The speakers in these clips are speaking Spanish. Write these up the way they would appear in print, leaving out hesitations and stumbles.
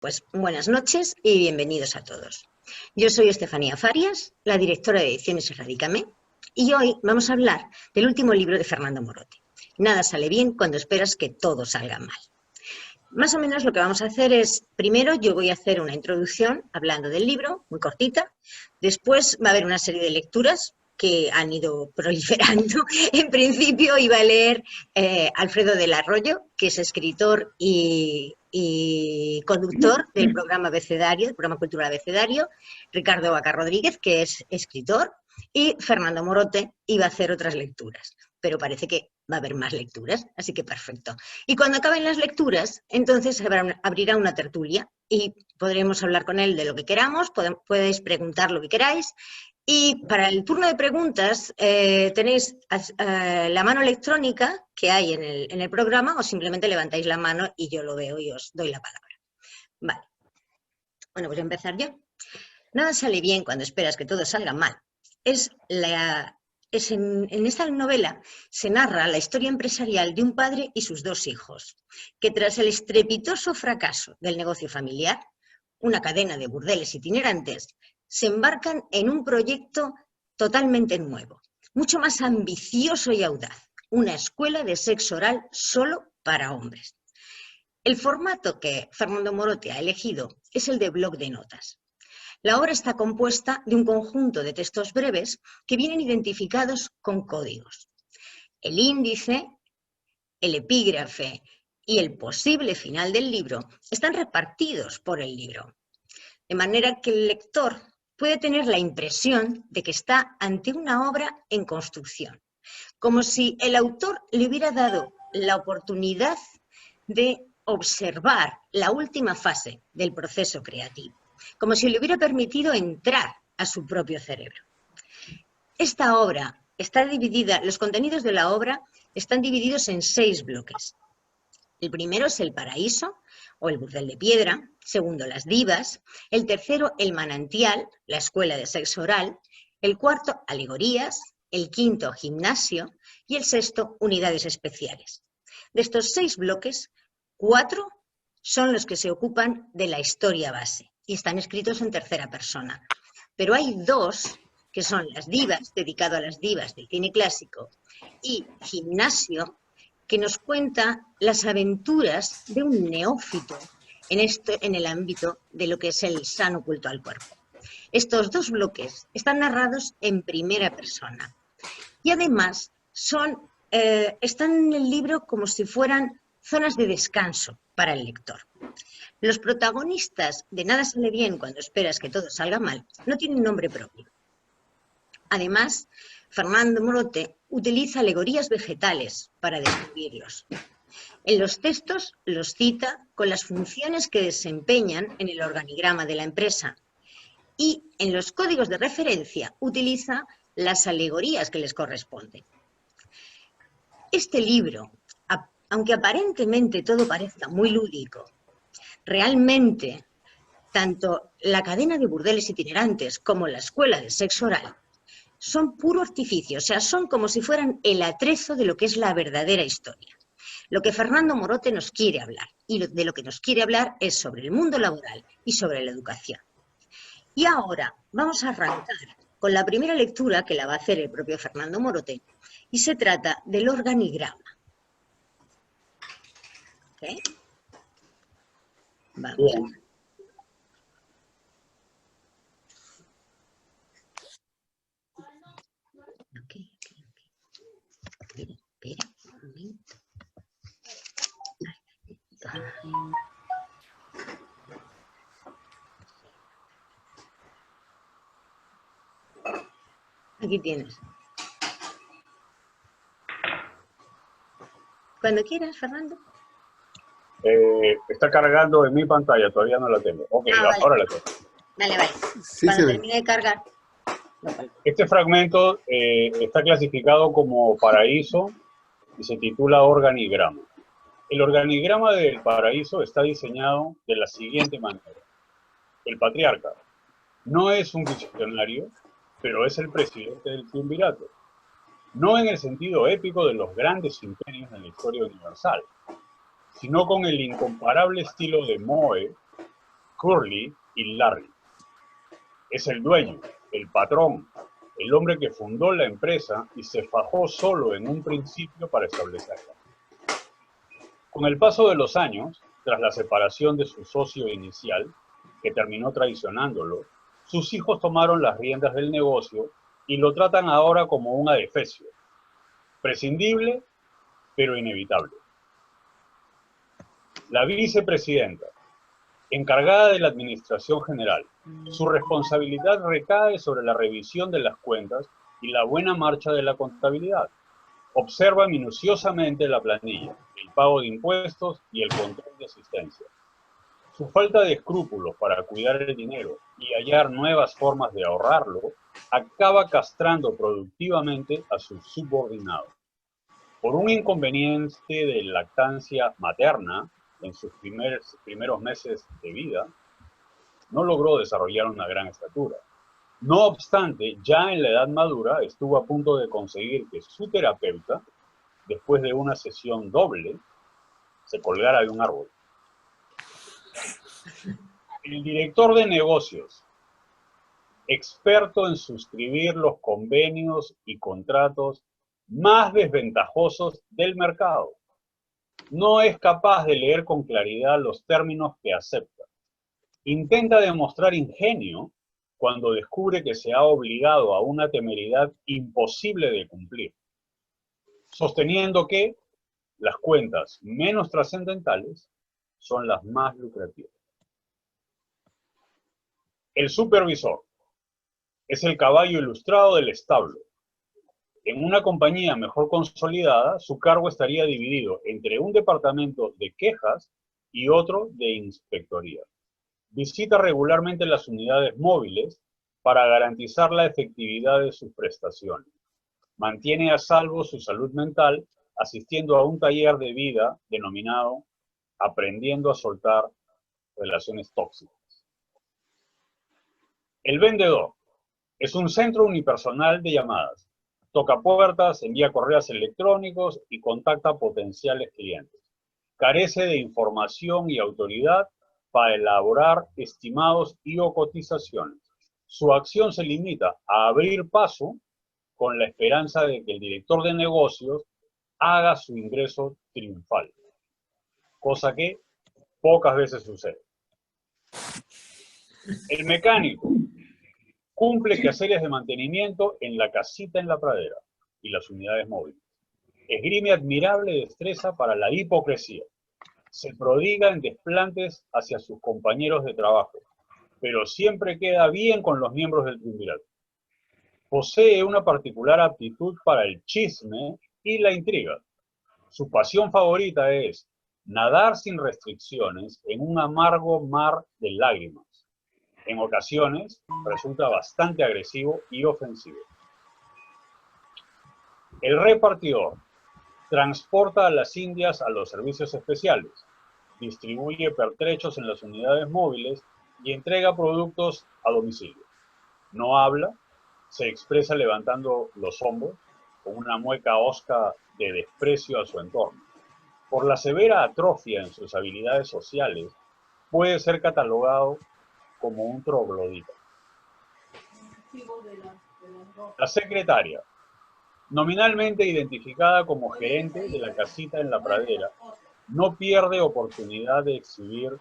Pues buenas noches y bienvenidos a todos. Yo soy Estefanía Farias, la directora de Ediciones Erradícame, y hoy vamos a hablar del último libro de Fernando Morote. Nada sale bien cuando esperas que todo salga mal. Más o menos lo que vamos a hacer es, primero yo voy a hacer una introducción hablando del libro, muy cortita, después va a haber una serie de lecturas que han ido proliferando. En principio iba a leer Alfredo del Arroyo, que es escritor y conductor del programa Abecedario, del programa Cultural Abecedario, Ricardo Vaca Rodríguez, que es escritor, y Fernando Morote iba a hacer otras lecturas, pero parece que va a haber más lecturas, así que perfecto. Y cuando acaben las lecturas, entonces se abrirá una tertulia y podremos hablar con él de lo que queramos, podéis preguntar lo que queráis. Y para el turno de preguntas tenéis la mano electrónica que hay en el programa, o simplemente levantáis la mano y yo lo veo y os doy la palabra. Vale. Bueno, pues voy a empezar yo. Nada sale bien cuando esperas que todo salga mal. En esta novela se narra la historia empresarial de un padre y sus dos hijos, que tras el estrepitoso fracaso del negocio familiar, una cadena de burdeles itinerantes, se embarcan en un proyecto totalmente nuevo, mucho más ambicioso y audaz, una escuela de sexo oral solo para hombres. El formato que Fernando Morote ha elegido es el de blog de notas. La obra está compuesta de un conjunto de textos breves que vienen identificados con códigos. El índice, el epígrafe y el posible final del libro están repartidos por el libro, de manera que el lector puede tener la impresión de que está ante una obra en construcción, como si el autor le hubiera dado la oportunidad de observar la última fase del proceso creativo, como si le hubiera permitido entrar a su propio cerebro. Esta obra está dividida, los contenidos de la obra están divididos en 6 bloques. El primero es el paraíso, o el burdel de piedra, segundo las divas, el tercero el manantial, la escuela de sexo oral, el cuarto alegorías, el quinto gimnasio y el sexto unidades especiales. De estos 6 bloques, 4 son los que se ocupan de la historia base y están escritos en tercera persona. Pero hay 2 que son las divas, dedicado a las divas del cine clásico, y gimnasio, que nos cuenta las aventuras de un neófito en el ámbito de lo que es el sano culto al cuerpo. Estos 2 bloques están narrados en primera persona y además están en el libro como si fueran zonas de descanso para el lector. Los protagonistas de Nada sale bien cuando esperas que todo salga mal no tienen nombre propio. Además, Fernando Morote utiliza alegorías vegetales para describirlos. En los textos los cita con las funciones que desempeñan en el organigrama de la empresa y en los códigos de referencia utiliza las alegorías que les corresponden. Este libro, aunque aparentemente todo parezca muy lúdico, realmente tanto la cadena de burdeles itinerantes como la escuela de sexo oral son puro artificio, o sea, son como si fueran el atrezo de lo que es la verdadera historia. Lo que Fernando Morote nos quiere hablar, y de lo que nos quiere hablar es sobre el mundo laboral y sobre la educación. Y ahora vamos a arrancar con la primera lectura, que la va a hacer el propio Fernando Morote, y se trata del organigrama. ¿Okay? Vamos. Okay. Espera un momento. Aquí tienes. Cuando quieras, Fernando. Está cargando en mi pantalla, todavía no la tengo. Ok, vale. Ahora la tengo. Vale. Sí, cuando termine de cargar. Este fragmento está clasificado como paraíso y se titula organigrama. El organigrama del paraíso está diseñado de la siguiente manera. El patriarca no es un visionario, pero es el presidente del triunvirato. No en el sentido épico de los grandes imperios de la historia universal, sino con el incomparable estilo de Moe Curly y Larry. Es el dueño, el patrón, el hombre que fundó la empresa y se fajó solo en un principio para establecerla. Con el paso de los años, tras la separación de su socio inicial, que terminó traicionándolo, sus hijos tomaron las riendas del negocio y lo tratan ahora como un adefesio, prescindible pero inevitable. La vicepresidenta, encargada de la administración general, su responsabilidad recae sobre la revisión de las cuentas y la buena marcha de la contabilidad. Observa minuciosamente la planilla, el pago de impuestos y el control de asistencia. Su falta de escrúpulos para cuidar el dinero y hallar nuevas formas de ahorrarlo acaba castrando productivamente a sus subordinados. Por un inconveniente de lactancia materna en sus primeros meses de vida, no logró desarrollar una gran estatura. No obstante, ya en la edad madura estuvo a punto de conseguir que su terapeuta, después de una sesión doble, se colgara de un árbol. El director de negocios, experto en suscribir los convenios y contratos más desventajosos del mercado, no es capaz de leer con claridad los términos que acepta. Intenta demostrar ingenio cuando descubre que se ha obligado a una temeridad imposible de cumplir, sosteniendo que las cuentas menos trascendentales son las más lucrativas. El supervisor es el caballo ilustrado del establo. En una compañía mejor consolidada, su cargo estaría dividido entre un departamento de quejas y otro de inspectoría. Visita regularmente las unidades móviles para garantizar la efectividad de sus prestaciones. Mantiene a salvo su salud mental asistiendo a un taller de vida denominado Aprendiendo a soltar relaciones tóxicas. El vendedor es un centro unipersonal de llamadas. Toca puertas, envía correos electrónicos y contacta potenciales clientes. Carece de información y autoridad para elaborar estimados y o cotizaciones. Su acción se limita a abrir paso con la esperanza de que el director de negocios haga su ingreso triunfal, cosa que pocas veces sucede. El mecánico cumple quehaceres de mantenimiento en la casita en la pradera y las unidades móviles. Esgrime admirable destreza para la hipocresía. Se prodiga en desplantes hacia sus compañeros de trabajo, pero siempre queda bien con los miembros del triunvirato. Posee una particular aptitud para el chisme y la intriga. Su pasión favorita es nadar sin restricciones en un amargo mar de lágrimas. En ocasiones resulta bastante agresivo y ofensivo. El repartidor transporta a las indias a los servicios especiales, distribuye pertrechos en las unidades móviles y entrega productos a domicilio. No habla, se expresa levantando los hombros con una mueca hosca de desprecio a su entorno. Por la severa atrofia en sus habilidades sociales, puede ser catalogado como un troglodita. La secretaria, nominalmente identificada como gerente de la casita en la pradera, no pierde oportunidad de exhibir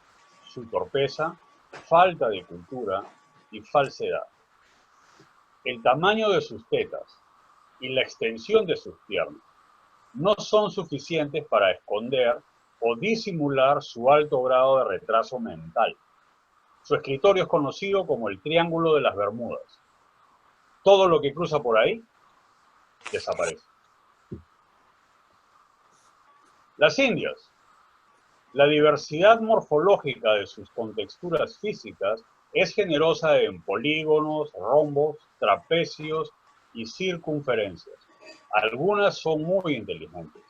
su torpeza, falta de cultura y falsedad. El tamaño de sus tetas y la extensión de sus piernas no son suficientes para esconder o disimular su alto grado de retraso mental. Su escritorio es conocido como el Triángulo de las Bermudas. Todo lo que cruza por ahí desaparece. Las indias. La diversidad morfológica de sus contexturas físicas es generosa en polígonos, rombos, trapecios y circunferencias. Algunas son muy inteligentes,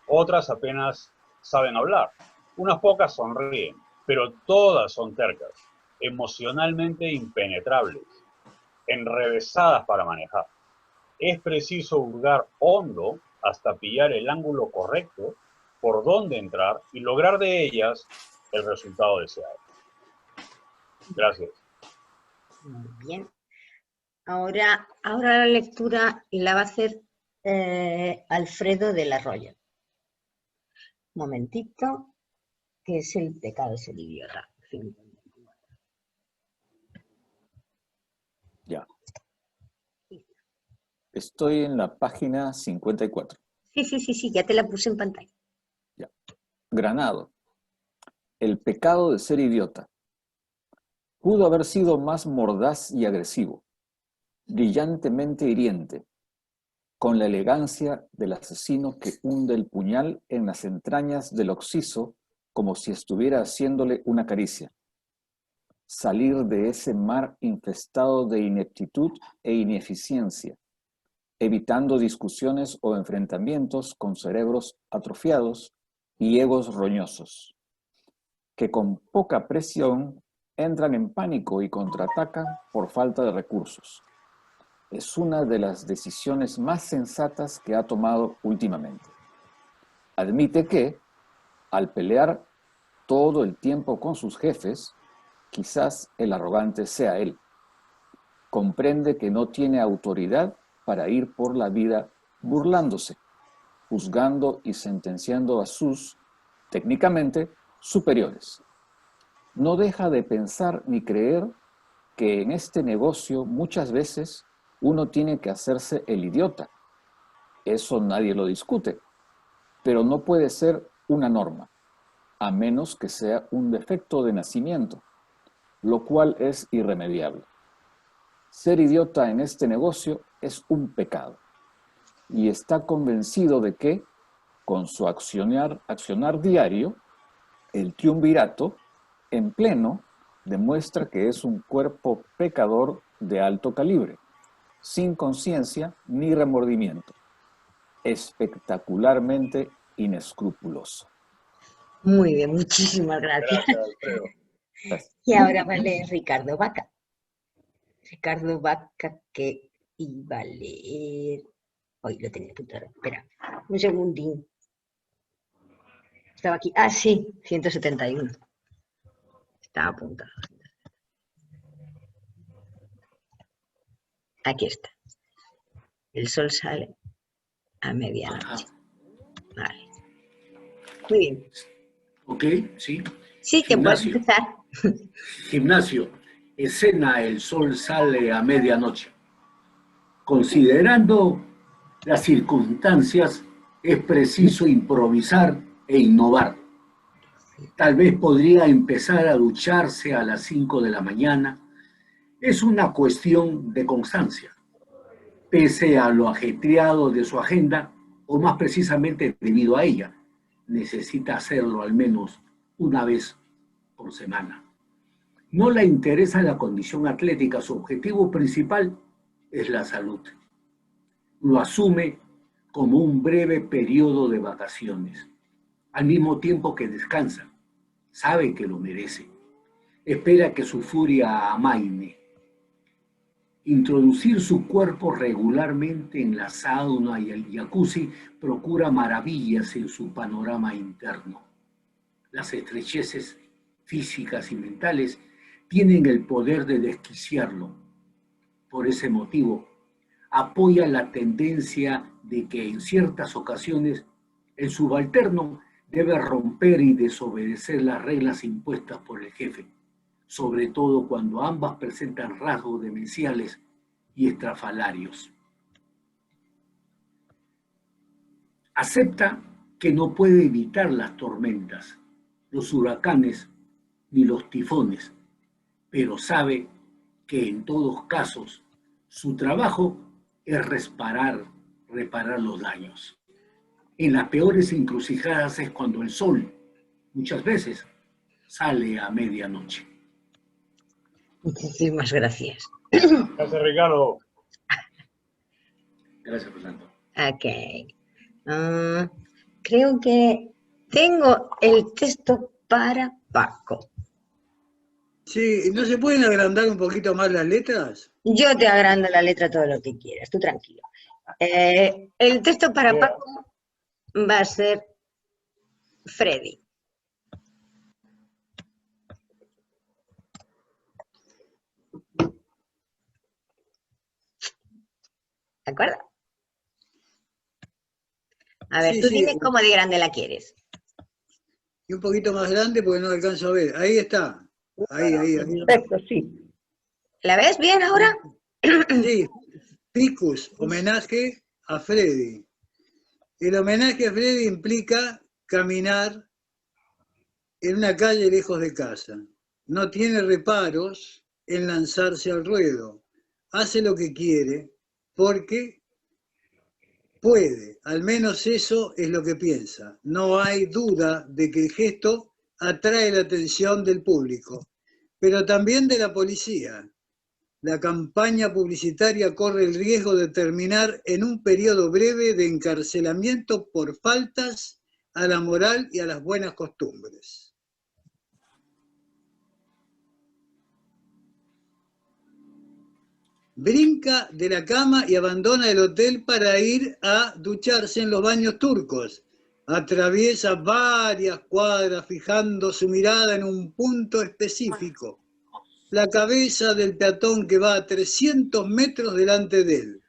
otras apenas saben hablar, unas pocas sonríen, pero todas son tercas, emocionalmente impenetrables, enrevesadas para manejar. Es preciso hurgar hondo hasta pillar el ángulo correcto por dónde entrar y lograr de ellas el resultado deseado. Gracias. Muy bien. Ahora la lectura la va a hacer Alfredo del Arroyo. Un momentito, que es el pecado de ser idiota. Ya. Estoy en la página 54. Sí, ya te la puse en pantalla. Ya. Granado. El pecado de ser idiota. Pudo haber sido más mordaz y agresivo, brillantemente hiriente, con la elegancia del asesino que hunde el puñal en las entrañas del occiso como si estuviera haciéndole una caricia. Salir de ese mar infestado de ineptitud e ineficiencia, evitando discusiones o enfrentamientos con cerebros atrofiados y egos roñosos, que con poca presión entran en pánico y contraatacan por falta de recursos. Es una de las decisiones más sensatas que ha tomado últimamente. Admite que, al pelear todo el tiempo con sus jefes, quizás el arrogante sea él. Comprende que no tiene autoridad para ir por la vida burlándose, juzgando y sentenciando a sus, técnicamente, superiores. No deja de pensar ni creer que en este negocio muchas veces uno tiene que hacerse el idiota. Eso nadie lo discute, pero no puede ser una norma, a menos que sea un defecto de nacimiento, lo cual es irremediable. Ser idiota en este negocio es un pecado, y está convencido de que, con su accionar diario, el triunvirato, en pleno, demuestra que es un cuerpo pecador de alto calibre, sin conciencia ni remordimiento, espectacularmente inescrupuloso. Muy bien, muchísimas gracias. Gracias, Alfredo. Gracias. Y ahora va a leer Ricardo Vaca. Ricardo Vaca, que iba a leer... Hoy lo tenía apuntado. Espera, un segundín. Estaba aquí. Ah, sí, 171. Estaba apuntado. Aquí está. El sol sale a medianoche. Vale. Muy bien. Ok, sí. Sí, que puedes Gimnasio. empezar. Gimnasio. Escena: el sol sale a medianoche. Considerando las circunstancias, es preciso improvisar e innovar. Tal vez podría empezar a ducharse a las 5 de la mañana. Es una cuestión de constancia. Pese a lo ajetreado de su agenda, o más precisamente debido a ella, necesita hacerlo al menos una vez por semana. No le interesa la condición atlética, su objetivo principal es la salud. Lo asume como un breve periodo de vacaciones, al mismo tiempo que descansa. Sabe que lo merece. Espera que su furia amaine. Introducir su cuerpo regularmente en la sauna y el jacuzzi procura maravillas en su panorama interno. Las estrecheces físicas y mentales tienen el poder de desquiciarlo. Por ese motivo, apoya la tendencia de que en ciertas ocasiones el subalterno debe romper y desobedecer las reglas impuestas por el jefe, sobre todo cuando ambas presentan rasgos demenciales y estrafalarios. Acepta que no puede evitar las tormentas, los huracanes ni los tifones, pero sabe que en todos casos su trabajo es reparar los daños. En las peores encrucijadas es cuando el sol, muchas veces, sale a medianoche. Muchísimas gracias. Gracias, Ricardo. Gracias, Fernando. Ok. Creo que tengo el texto para Paco. Sí, ¿no se pueden agrandar un poquito más las letras? Yo te agrando la letra todo lo que quieras, tú tranquilo. El texto para Yeah. Paco va a ser Freddy. ¿De acuerdo? A ver, Sí, tú sí. dime cómo de grande la quieres. Y un poquito más grande porque no alcanzo a ver. Ahí está. Ahí. Perfecto, sí. ¿La ves bien ahora? Sí, Ficus, homenaje a Freddy. El homenaje a Freddy implica caminar en una calle lejos de casa. No tiene reparos en lanzarse al ruedo. Hace lo que quiere porque puede. Al menos eso es lo que piensa. No hay duda de que el gesto atrae la atención del público, pero también de la policía. La campaña publicitaria corre el riesgo de terminar en un periodo breve de encarcelamiento por faltas a la moral y a las buenas costumbres. Brinca de la cama y abandona el hotel para ir a ducharse en los baños turcos. Atraviesa varias cuadras fijando su mirada en un punto específico. La cabeza del peatón que va a 300 metros delante de él.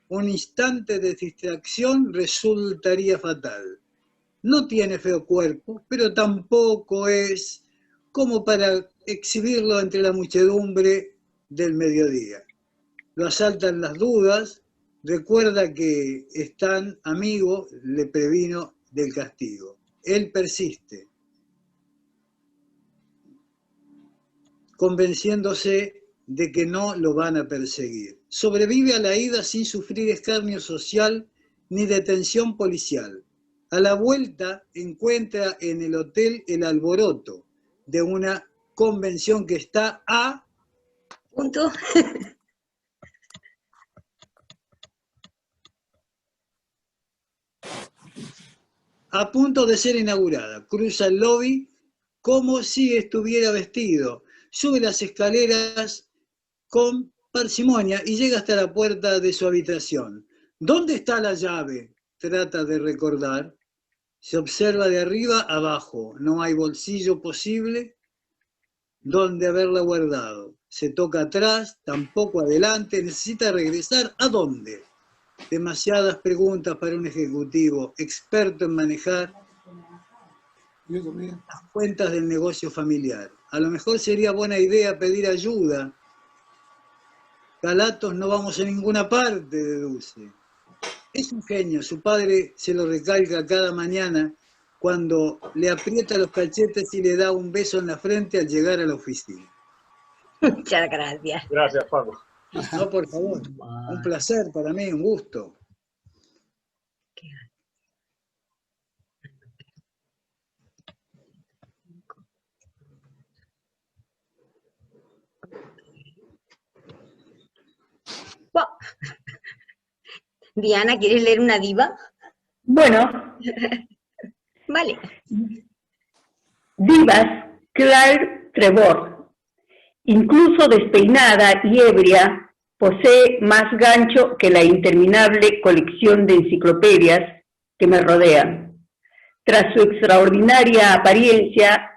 Un instante de distracción resultaría fatal. No tiene feo cuerpo, pero tampoco es como para exhibirlo entre la muchedumbre del mediodía. Lo asaltan las dudas, recuerda que es tan amigo, le previno del castigo. Él persiste, convenciéndose de que no lo van a perseguir. Sobrevive a la ida sin sufrir escarnio social ni detención policial. A la vuelta encuentra en el hotel el alboroto de una convención que está Punto. a punto de ser inaugurada. Cruza el lobby como si estuviera vestido. Sube las escaleras con parsimonia y llega hasta la puerta de su habitación. ¿Dónde está la llave? Trata de recordar. Se observa de arriba abajo. No hay bolsillo posible donde haberla guardado. Se toca atrás, tampoco adelante. Necesita regresar. ¿A dónde? Demasiadas preguntas para un ejecutivo experto en manejar las cuentas del negocio familiar. A lo mejor sería buena idea pedir ayuda. Calatos no vamos a ninguna parte, deduce. Es un genio, su padre se lo recalca cada mañana cuando le aprieta los cachetes y le da un beso en la frente al llegar a la oficina. Muchas gracias. Gracias, Paco. No, por favor. Un placer para mí, un gusto. Wow. Diana, ¿quieres leer una diva? Bueno, Vale. divas, Claire Trevor. Incluso despeinada y ebria, posee más gancho que la interminable colección de enciclopedias que me rodean. Tras su extraordinaria apariencia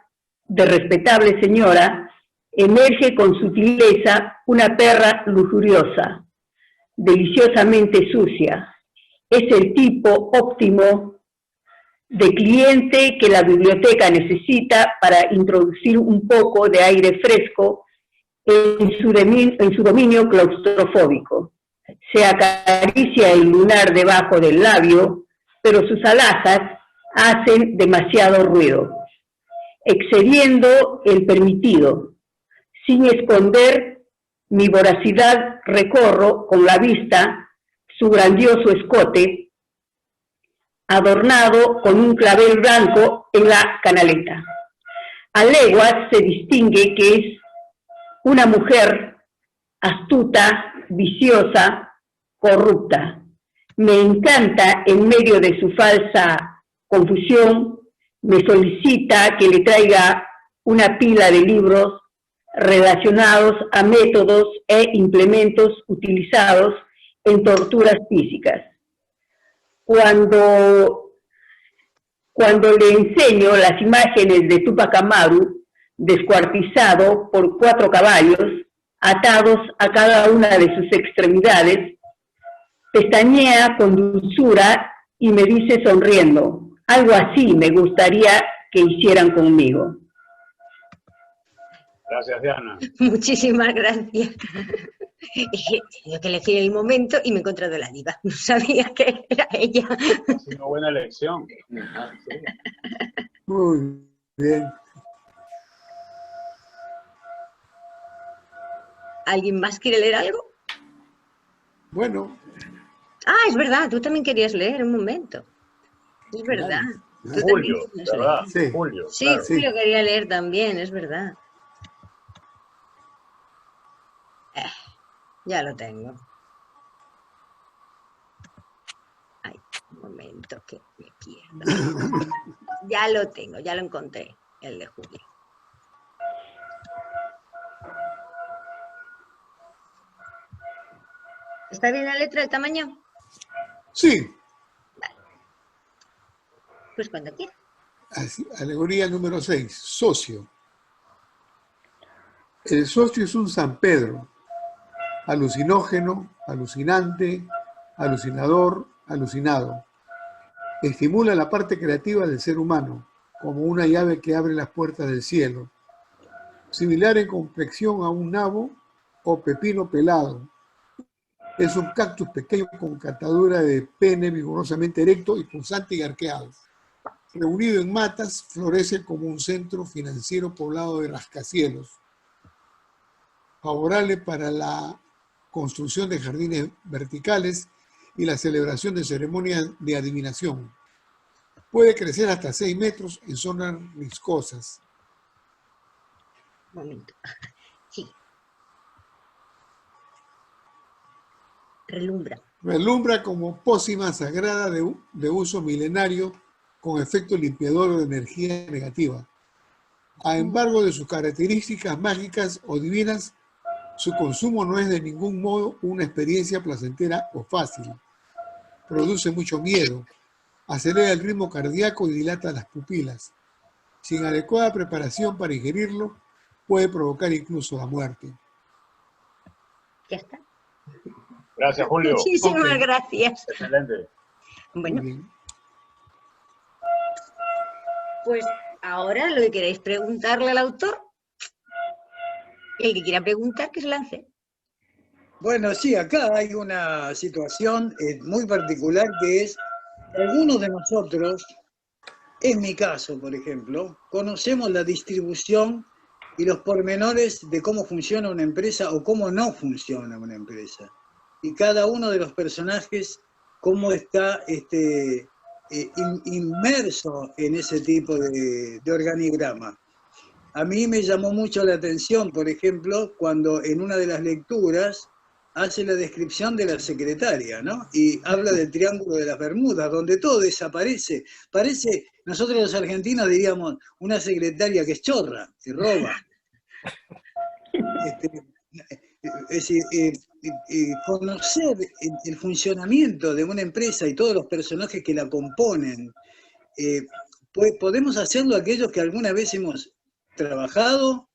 de respetable señora, emerge con sutileza una perra lujuriosa, deliciosamente sucia. Es el tipo óptimo de cliente que la biblioteca necesita para introducir un poco de aire fresco en su dominio claustrofóbico. Se acaricia el lunar debajo del labio, pero sus alhajas hacen demasiado ruido, excediendo el permitido. Sin esconder mi voracidad, recorro con la vista su grandioso escote, adornado con un clavel blanco en la canaleta. A leguas se distingue que es una mujer astuta, viciosa, corrupta. Me encanta en medio de su falsa confusión, me solicita que le traiga una pila de libros relacionados a métodos e implementos utilizados en torturas físicas. Cuando le enseño las imágenes de Tupac Amaru, descuartizado por 4 caballos, atados a cada una de sus extremidades, Pestañea con dulzura y me dice sonriendo, algo así me gustaría que hicieran conmigo. Gracias, Diana. Muchísimas gracias. Es que he tenido que elegir el momento y me he encontrado la diva. No sabía que era ella. Ha sido una buena elección. Sí. Muy bien. ¿Alguien más quiere leer algo? Bueno, Ah, es verdad, tú también querías leer un momento. Es verdad. Tú también Julio, querías ¿verdad? leer. Sí. Julio, Sí, claro. Julio quería leer también, es verdad. Ya lo tengo. Ay, un momento que me pierdo. Ya lo tengo, ya lo encontré, el de Julio. ¿Está bien la letra, el tamaño? Sí, Pues cuando quiera. alegoría número 6, socio. El socio es un San Pedro, alucinógeno, alucinante, alucinador, alucinado. Estimula la parte creativa del ser humano, como una llave que abre las puertas del cielo. Similar en complexión a un nabo o pepino pelado. Es un cactus pequeño con catadura de pene vigorosamente erecto y punzante y arqueado. Reunido en matas, florece como un centro financiero poblado de rascacielos. Favorable para la construcción de jardines verticales y la celebración de ceremonias de adivinación. Puede crecer hasta 6 metros en zonas riscosas. Un momento. Sí. Relumbra. Relumbra como pócima sagrada de uso milenario con efecto limpiador de energía negativa. A embargo de sus características mágicas o divinas, su consumo no es de ningún modo una experiencia placentera o fácil. Produce mucho miedo, acelera el ritmo cardíaco y dilata las pupilas. Sin adecuada preparación para ingerirlo, puede provocar incluso la muerte. Ya está. Gracias, Julio. Muchísimas Ok. gracias. Excelente. Bueno, Muy bien. pues ahora lo que queréis preguntarle al autor. El que quiera preguntar, que se lance. bueno, sí, acá hay una situación muy particular que es, algunos de nosotros, en mi caso, por ejemplo, conocemos la distribución y los pormenores de cómo funciona una empresa o cómo no funciona una empresa. Y cada uno de los personajes, cómo está inmerso en ese tipo de organigrama. A mí me llamó mucho la atención, por ejemplo, cuando en una de las lecturas hace la descripción de la secretaria, ¿no? Y habla del Triángulo de las Bermudas, donde todo desaparece. Parece, nosotros los argentinos diríamos, una secretaria que es chorra, que roba. Es decir, conocer el funcionamiento de una empresa y todos los personajes que la componen, podemos hacerlo aquellos que alguna vez hemos trabajado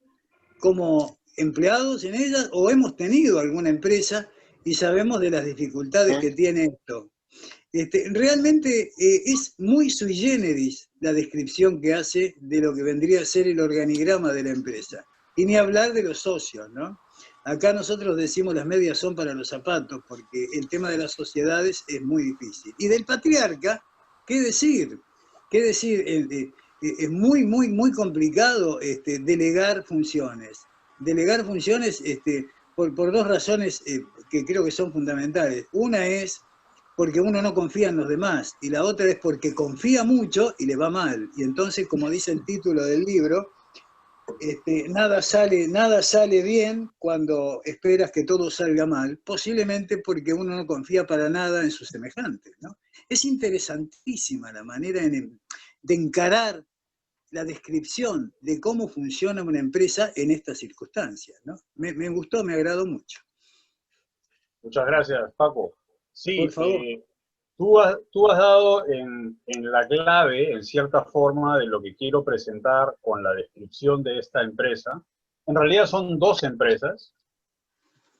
como empleados en ella o hemos tenido alguna empresa y sabemos de las dificultades que tiene esto. Realmente es muy sui generis la descripción que hace de lo que vendría a ser el organigrama de la empresa. Y ni hablar de los socios, ¿no? Acá nosotros decimos las medias son para los zapatos, porque el tema de las sociedades es muy difícil. Y del patriarca, ¿qué decir? ¿Qué decir? Es muy, muy, muy complicado delegar funciones. Delegar funciones por dos razones que creo que son fundamentales. Una es porque uno no confía en los demás, y la otra es porque confía mucho y le va mal. Y entonces, como dice el título del libro, nada sale bien cuando esperas que todo salga mal, posiblemente porque uno no confía para nada en sus semejantes, ¿no? Es interesantísima la manera de encarar la descripción de cómo funciona una empresa en estas circunstancias, ¿no? Me gustó, me agradó mucho. Muchas gracias, Paco. Sí, Por favor. tú has dado en la clave, en cierta forma, de lo que quiero presentar con la descripción de esta empresa. En realidad son dos empresas.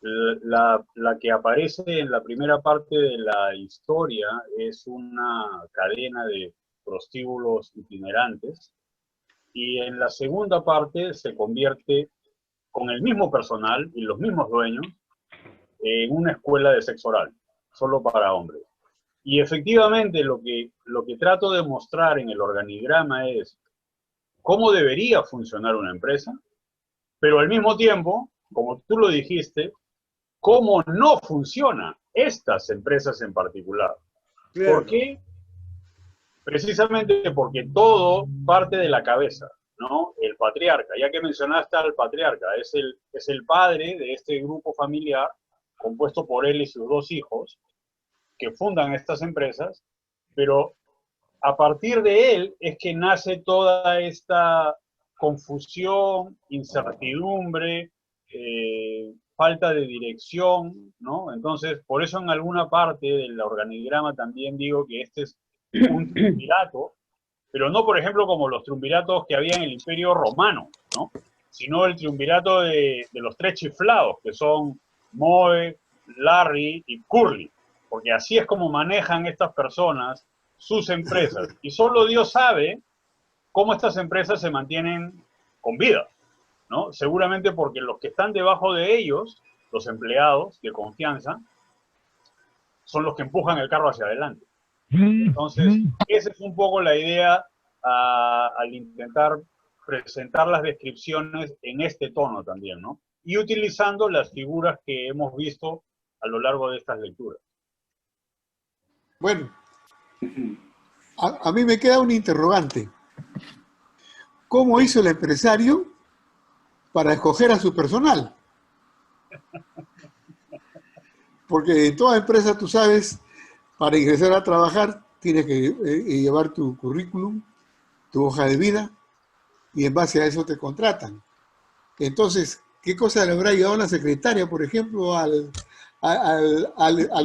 La que aparece en la primera parte de la historia es una cadena de prostíbulos itinerantes, y en la segunda parte se convierte, con el mismo personal y los mismos dueños, en una escuela de sexo oral, solo para hombres. Y efectivamente lo que trato de mostrar en el organigrama es cómo debería funcionar una empresa, pero al mismo tiempo, como tú lo dijiste, cómo no funcionan estas empresas en particular. Claro. ¿Por qué? Precisamente porque todo parte de la cabeza, ¿no? El patriarca, ya que mencionaste al patriarca, es el padre de este grupo familiar, compuesto por él y sus dos hijos, que fundan estas empresas, pero a partir de él es que nace toda esta confusión, incertidumbre, falta de dirección, ¿no? Entonces, por eso en alguna parte del organigrama también digo que este es un triunvirato, pero no, por ejemplo, como los triunviratos que había en el Imperio Romano, ¿no? Sino el triunvirato de los tres chiflados, que son Moe, Larry y Curly, porque así es como manejan estas personas sus empresas. Y solo Dios sabe cómo estas empresas se mantienen con vida, ¿no? Seguramente porque los que están debajo de ellos, los empleados de confianza, son los que empujan el carro hacia adelante. Entonces, esa es un poco la idea al intentar presentar las descripciones en este tono también, ¿no? Y utilizando las figuras que hemos visto a lo largo de estas lecturas. Bueno, a mí me queda un interrogante. ¿Cómo hizo el empresario para escoger a su personal? Porque en toda empresa, tú sabes, para ingresar a trabajar tienes que llevar tu currículum, tu hoja de vida, y en base a eso te contratan. Entonces, ¿qué cosa le habrá llevado la secretaria, por ejemplo, al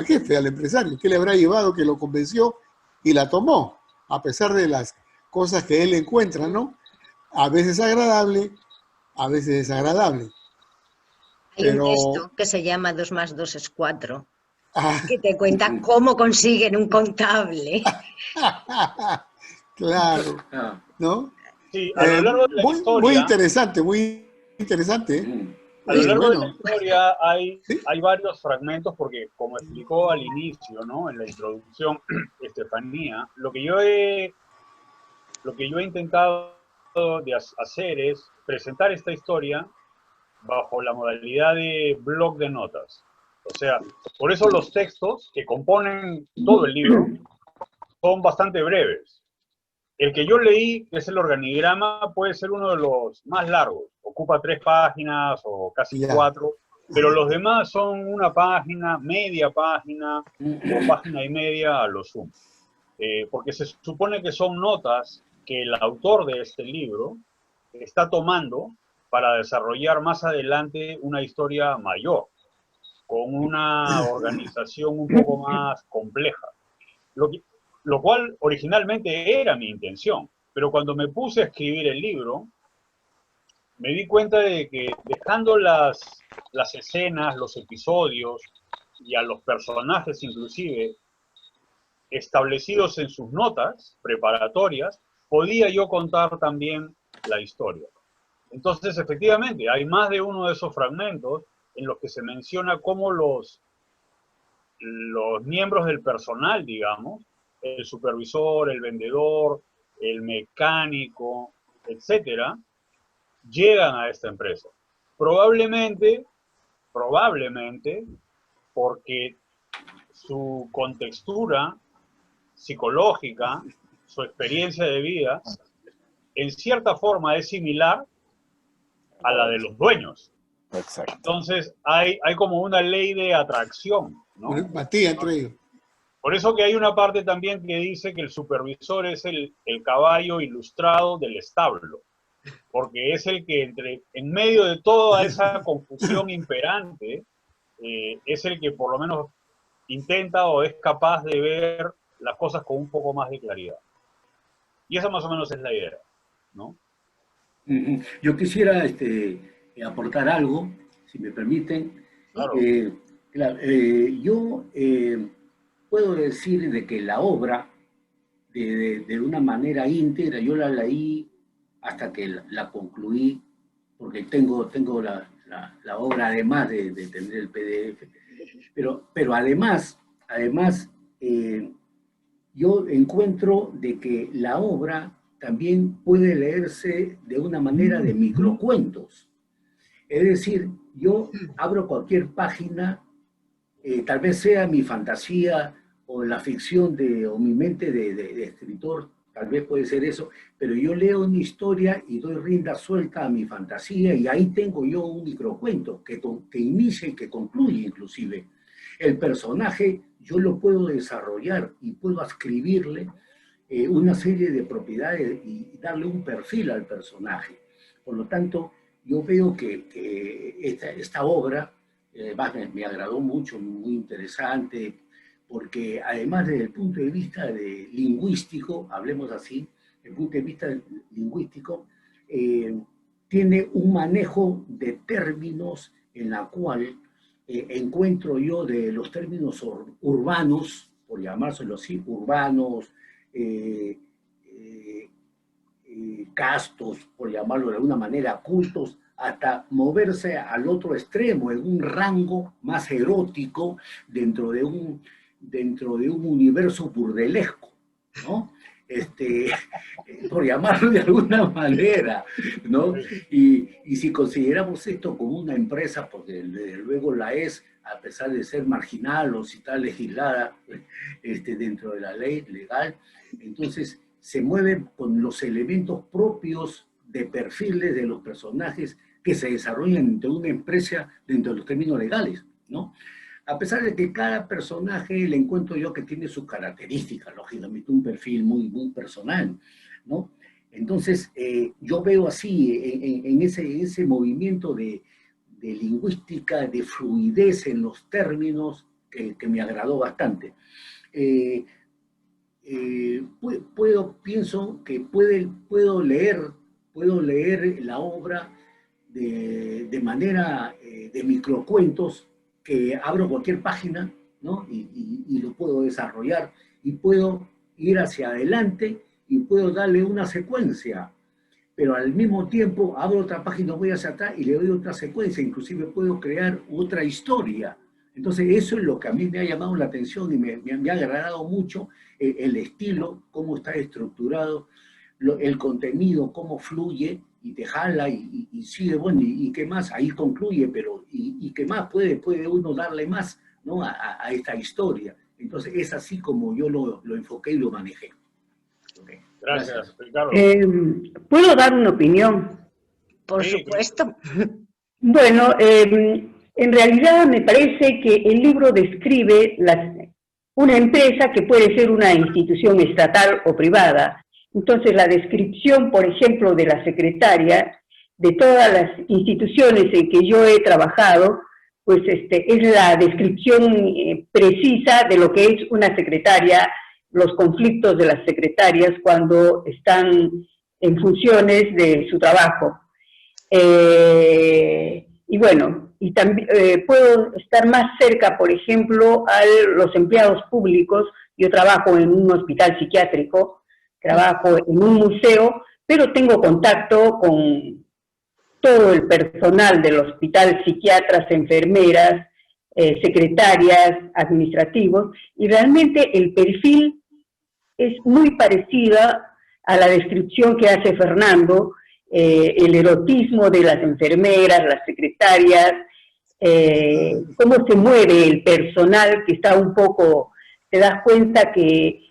jefe, al empresario? ¿Qué le habrá llevado que lo convenció y la tomó? A pesar de las cosas que él encuentra, ¿no? A veces agradable, a veces desagradable. Hay Pero... un texto que se llama 2 más 2 es 4, Ah, que te cuenta cómo consiguen un contable. claro, ¿no? Sí, a lo largo de la historia... Muy interesante, ¿eh? A lo largo de la Bueno, historia hay ¿sí? varios fragmentos, porque como explicó al inicio, ¿no? En la introducción, Estefanía, lo que yo he intentado de hacer es presentar esta historia bajo la modalidad de blog de notas. O sea, por eso los textos que componen todo el libro son bastante breves. El que yo leí, que es el organigrama, puede ser uno de los más largos. Ocupa 3 páginas o casi 4, pero los demás son una página, media página o página y media a lo sumo. Porque se supone que son notas que el autor de este libro está tomando para desarrollar más adelante una historia mayor, con una organización un poco más compleja. Lo cual originalmente era mi intención, pero cuando me puse a escribir el libro, me di cuenta de que dejando las escenas, los episodios y a los personajes inclusive establecidos en sus notas preparatorias, podía yo contar también la historia. Entonces, efectivamente, hay más de uno de esos fragmentos en los que se menciona cómo los miembros del personal, digamos, el supervisor, el vendedor, el mecánico, etcétera, llegan a esta empresa. Probablemente, porque su contextura psicológica, su experiencia de vida, en cierta forma es similar a la de los dueños. Exacto. Entonces, hay como una ley de atracción, ¿no? Una empatía entre ellos. Por eso que hay una parte también que dice que el supervisor es el caballo ilustrado del establo, porque es el que en medio de toda esa confusión imperante, es el que por lo menos intenta o es capaz de ver las cosas con un poco más de claridad. Y esa más o menos es la idea, ¿no? Yo quisiera aportar algo, si me permiten. Claro. Yo puedo decir de que la obra, de una manera íntegra, yo la leí hasta que la concluí, porque tengo la obra además de tener el PDF, pero además yo encuentro de que la obra también puede leerse de una manera de microcuentos. Es decir, yo abro cualquier página, tal vez sea mi fantasía o la ficción o mi mente de escritor, tal vez puede ser eso, pero yo leo una historia y doy rienda suelta a mi fantasía y ahí tengo yo un microcuento que inicia y que concluye inclusive. El personaje yo lo puedo desarrollar y puedo escribirle una serie de propiedades y darle un perfil al personaje. Por lo tanto, yo veo que esta obra me agradó mucho, muy interesante, porque además desde el punto de vista lingüístico, hablemos así, desde el punto de vista lingüístico, tiene un manejo de términos en la cual encuentro yo de los términos urbanos, por llamárselo así, urbanos, castos, por llamarlo de alguna manera, cultos, hasta moverse al otro extremo, en un rango más erótico dentro de un universo burdelesco, ¿no? Por llamarlo de alguna manera, ¿no? Y si consideramos esto como una empresa, porque desde luego la es, a pesar de ser marginal o si está legislada dentro de la ley legal, entonces se mueve con los elementos propios de perfiles de los personajes que se desarrollan dentro de una empresa dentro de los términos legales, ¿no? A pesar de que cada personaje le encuentro yo que tiene sus características, lógicamente un perfil muy, muy personal, ¿no? Entonces, yo veo así, en ese movimiento de lingüística, de fluidez en los términos, que me agradó bastante. Pienso que puedo leer la obra de manera de microcuentos, que abro cualquier página, ¿no? Y lo puedo desarrollar y puedo ir hacia adelante y puedo darle una secuencia, pero al mismo tiempo abro otra página, voy hacia atrás y le doy otra secuencia, inclusive puedo crear otra historia. Entonces eso es lo que a mí me ha llamado la atención y me ha agradado mucho, el estilo, cómo está estructurado, el contenido, cómo fluye y te jala y sigue, bueno, y qué más, ahí concluye, pero y qué más puede uno darle más, ¿no? a esta historia. Entonces es así como yo lo enfoqué y lo manejé. Okay. Gracias, Ricardo. ¿Puedo dar una opinión? Por supuesto. Bueno, en realidad me parece que el libro describe una empresa que puede ser una institución estatal o privada. Entonces la descripción, por ejemplo, de la secretaria, de todas las instituciones en que yo he trabajado, pues es la descripción precisa de lo que es una secretaria, los conflictos de las secretarias cuando están en funciones de su trabajo. Y bueno, y también puedo estar más cerca, por ejemplo, a los empleados públicos. Yo trabajo en un hospital psiquiátrico, trabajo en un museo, pero tengo contacto con todo el personal del hospital, psiquiatras, enfermeras, secretarias, administrativos, y realmente el perfil es muy parecida a la descripción que hace Fernando, el erotismo de las enfermeras, las secretarias, cómo se mueve el personal, que está un poco, te das cuenta que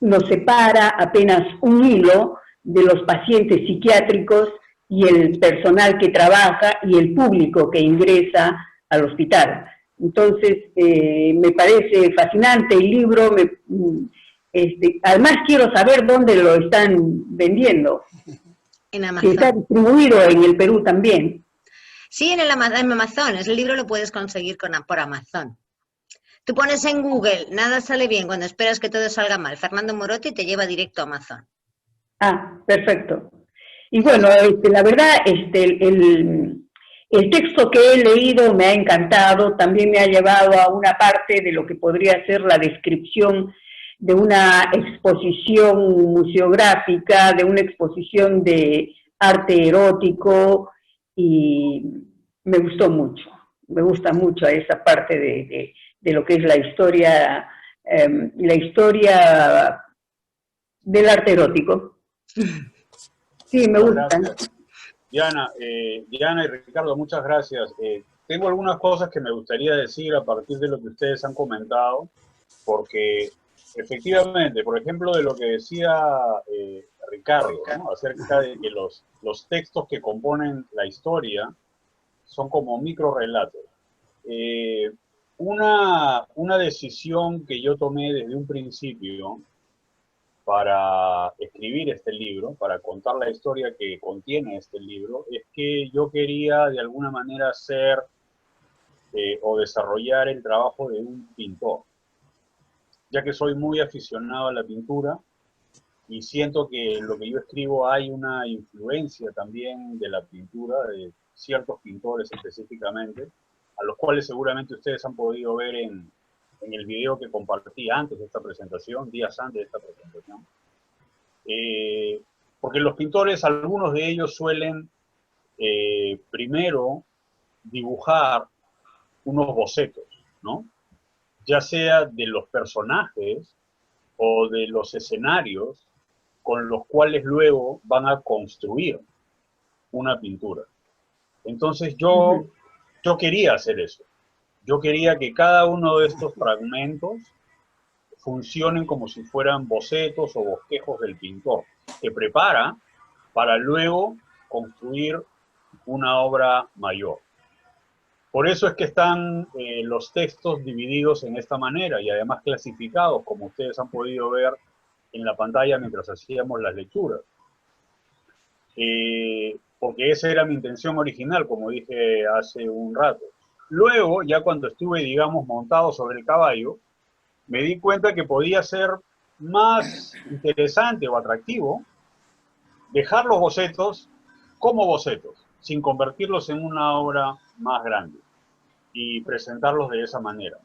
nos separa apenas un hilo de los pacientes psiquiátricos y el personal que trabaja y el público que ingresa al hospital. Entonces, me parece fascinante el libro, además quiero saber dónde lo están vendiendo. En Amazon. Que está distribuido en el Perú también. Sí, en Amazon. El libro lo puedes conseguir por Amazon. Tú pones en Google, nada sale bien cuando esperas que todo salga mal, Fernando Morote, y te lleva directo a Amazon. Ah, perfecto. Y bueno, la verdad, El texto que he leído me ha encantado, también me ha llevado a una parte de lo que podría ser la descripción de una exposición museográfica, de una exposición de arte erótico, y me gustó mucho, me gusta mucho esa parte de lo que es la historia del arte erótico. Sí, me gusta. Gracias. Diana y Ricardo, muchas gracias. Tengo algunas cosas que me gustaría decir a partir de lo que ustedes han comentado, porque efectivamente, por ejemplo, de lo que decía Ricardo, ¿no? Acerca de que los textos que componen la historia son como microrelatos. Una decisión que yo tomé desde un principio para escribir este libro, para contar la historia que contiene este libro, es que yo quería de alguna manera hacer o desarrollar el trabajo de un pintor, ya que soy muy aficionado a la pintura y siento que en lo que yo escribo hay una influencia también de la pintura, de ciertos pintores específicamente, a los cuales seguramente ustedes han podido ver en el video que compartí antes de esta presentación, días antes de esta presentación. Porque los pintores, algunos de ellos suelen primero dibujar unos bocetos, ¿no? Ya sea de los personajes o de los escenarios con los cuales luego van a construir una pintura. Entonces yo quería hacer eso. Yo quería que cada uno de estos fragmentos funcionen como si fueran bocetos o bosquejos del pintor, que prepara para luego construir una obra mayor. Por eso es que están los textos divididos en esta manera y además clasificados, como ustedes han podido ver en la pantalla mientras hacíamos las lecturas. Porque esa era mi intención original, como dije hace un rato. Luego, ya cuando estuve, digamos, montado sobre el caballo, me di cuenta que podía ser más interesante o atractivo dejar los bocetos como bocetos, sin convertirlos en una obra más grande y presentarlos de esa manera.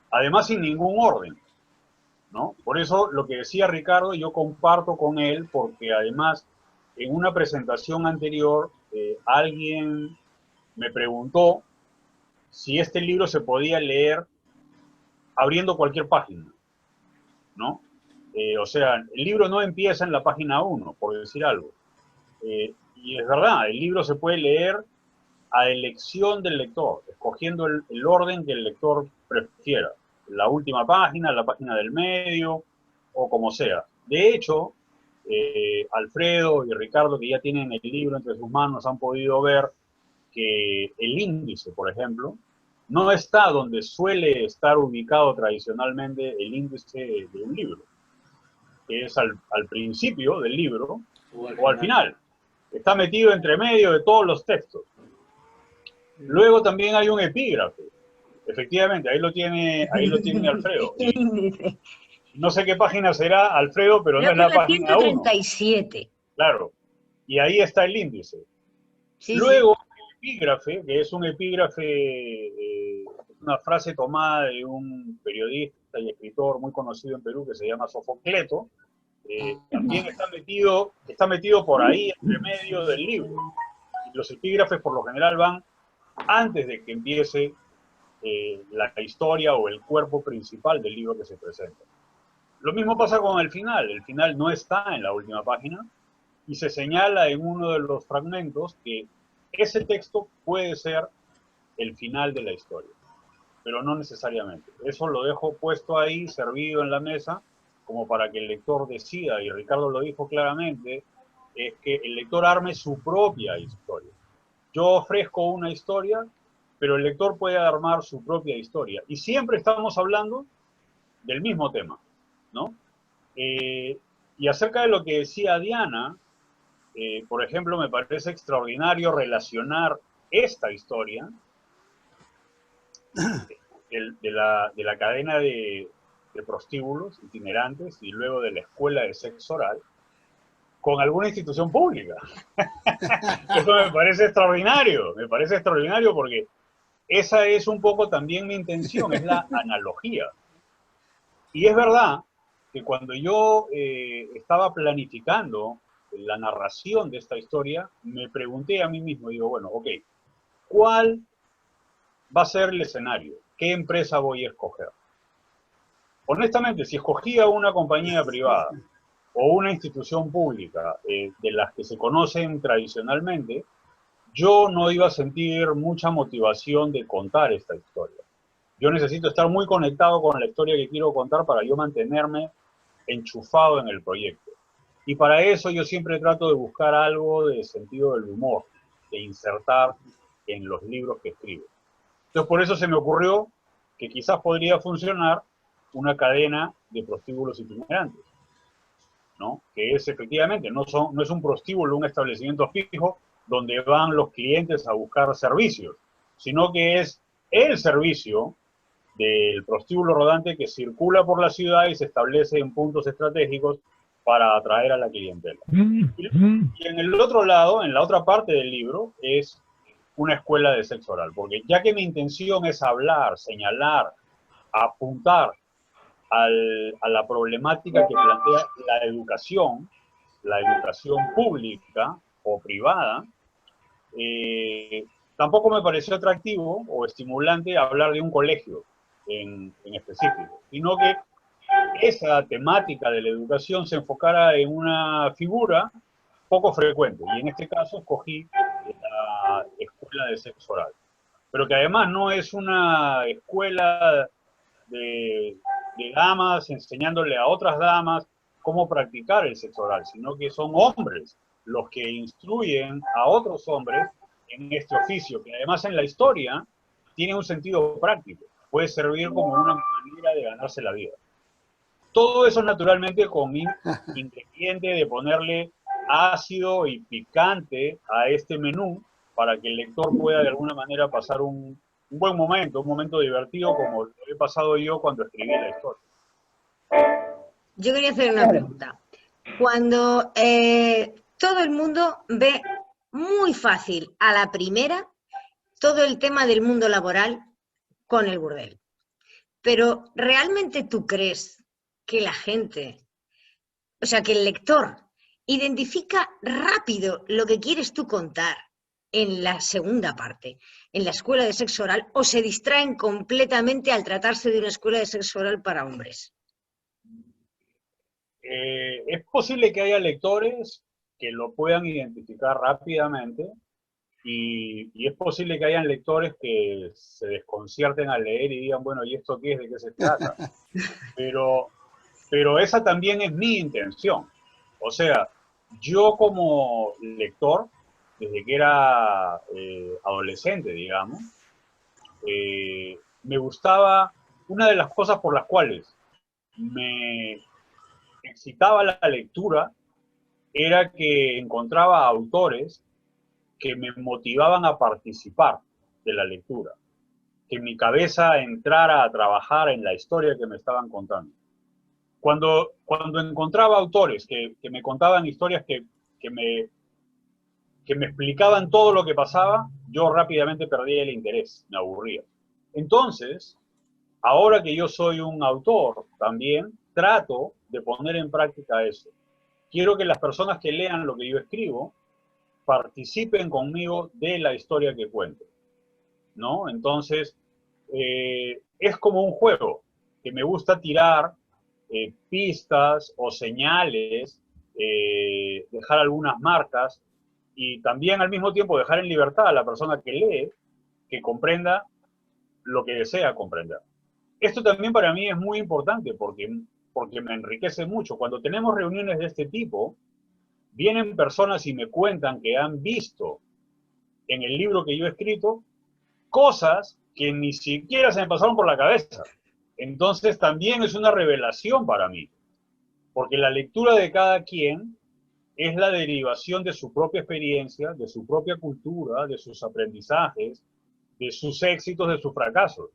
Además, sin ningún orden, ¿no? Por eso, lo que decía Ricardo, yo comparto con él, porque además, en una presentación anterior, alguien me preguntó si este libro se podía leer abriendo cualquier página, ¿no? O sea, el libro no empieza en la página 1, por decir algo. Y es verdad, el libro se puede leer a elección del lector, escogiendo el orden que el lector prefiera. La última página, la página del medio, o como sea. De hecho, Alfredo y Ricardo, que ya tienen el libro entre sus manos, han podido ver que el índice, por ejemplo, no está donde suele estar ubicado tradicionalmente el índice de un libro, que es al principio del libro o al final. Está metido entre medio de todos los textos. Luego también hay un epígrafe. Efectivamente, ahí lo tiene Alfredo. Y no sé qué página será, Alfredo, pero no es la página 1. 137. Claro. Y ahí está el índice. Sí, Luego, el epígrafe, que es un epígrafe, una frase tomada de un periodista y escritor muy conocido en Perú que se llama Sofocleto, también está metido por ahí entre medio del libro. Y los epígrafes por lo general van antes de que empiece la historia o el cuerpo principal del libro que se presenta. Lo mismo pasa con el final no está en la última página y se señala en uno de los fragmentos que ese texto puede ser el final de la historia, pero no necesariamente. Eso lo dejo puesto ahí, servido en la mesa, como para que el lector decida, y Ricardo lo dijo claramente, es que el lector arme su propia historia. Yo ofrezco una historia, pero el lector puede armar su propia historia. Y siempre estamos hablando del mismo tema, ¿no? Y acerca de lo que decía Diana, por ejemplo, me parece extraordinario relacionar esta historia de la cadena de prostíbulos itinerantes y luego de la escuela de sexo oral con alguna institución pública. Eso me parece extraordinario porque esa es un poco también mi intención, es la analogía. Y es verdad que cuando yo estaba planificando la narración de esta historia, me pregunté a mí mismo, digo, bueno, ok, ¿cuál va a ser el escenario? ¿Qué empresa voy a escoger? Honestamente, si escogía una compañía privada o una institución pública de las que se conocen tradicionalmente, yo no iba a sentir mucha motivación de contar esta historia. Yo necesito estar muy conectado con la historia que quiero contar para yo mantenerme enchufado en el proyecto. Y para eso yo siempre trato de buscar algo de sentido del humor, de insertar en los libros que escribo. Entonces por eso se me ocurrió que quizás podría funcionar una cadena de prostíbulos itinerantes, ¿no? Que es efectivamente, no es un prostíbulo, un establecimiento fijo donde van los clientes a buscar servicios, sino que es el servicio del prostíbulo rodante que circula por la ciudad y se establece en puntos estratégicos para atraer a la clientela. Y en el otro lado, en la otra parte del libro, es una escuela de sexo oral, porque ya que mi intención es hablar, señalar, apuntar a la problemática que plantea la educación pública o privada, tampoco me pareció atractivo o estimulante hablar de un colegio en específico, sino que esa temática de la educación se enfocara en una figura poco frecuente, y en este caso escogí la escuela de sexo oral, pero que además no es una escuela de damas enseñándole a otras damas cómo practicar el sexo oral, sino que son hombres los que instruyen a otros hombres en este oficio, que además en la historia tiene un sentido práctico, puede servir como una manera de ganarse la vida. Todo eso naturalmente con mi ingrediente de ponerle ácido y picante a este menú para que el lector pueda de alguna manera pasar un buen momento, un momento divertido como lo he pasado yo cuando escribí la historia. Yo quería hacer una pregunta. Cuando todo el mundo ve muy fácil a la primera todo el tema del mundo laboral con el burdel, pero ¿realmente tú crees que la gente, o sea, que el lector identifica rápido lo que quieres tú contar en la segunda parte, en la escuela de sexo oral, o se distraen completamente al tratarse de una escuela de sexo oral para hombres? Es posible que haya lectores que lo puedan identificar rápidamente y es posible que hayan lectores que se desconcierten al leer y digan, bueno, ¿y esto qué es? ¿De qué se trata? Pero esa también es mi intención. O sea, yo como lector, desde que era adolescente, digamos, me gustaba, una de las cosas por las cuales me excitaba la lectura era que encontraba autores que me motivaban a participar de la lectura, que mi cabeza entrara a trabajar en la historia que me estaban contando. Cuando encontraba autores que me contaban historias que me explicaban todo lo que pasaba, yo rápidamente perdía el interés, me aburría. Entonces, ahora que yo soy un autor también, trato de poner en práctica eso. Quiero que las personas que lean lo que yo escribo participen conmigo de la historia que cuento, ¿no? Entonces, es como un juego que me gusta tirar pistas o señales, dejar algunas marcas y también al mismo tiempo dejar en libertad a la persona que lee que comprenda lo que desea comprender. Esto también para mí es muy importante porque me enriquece mucho. Cuando tenemos reuniones de este tipo, vienen personas y me cuentan que han visto en el libro que yo he escrito cosas que ni siquiera se me pasaron por la cabeza. Entonces también es una revelación para mí, porque la lectura de cada quien es la derivación de su propia experiencia, de su propia cultura, de sus aprendizajes, de sus éxitos, de sus fracasos.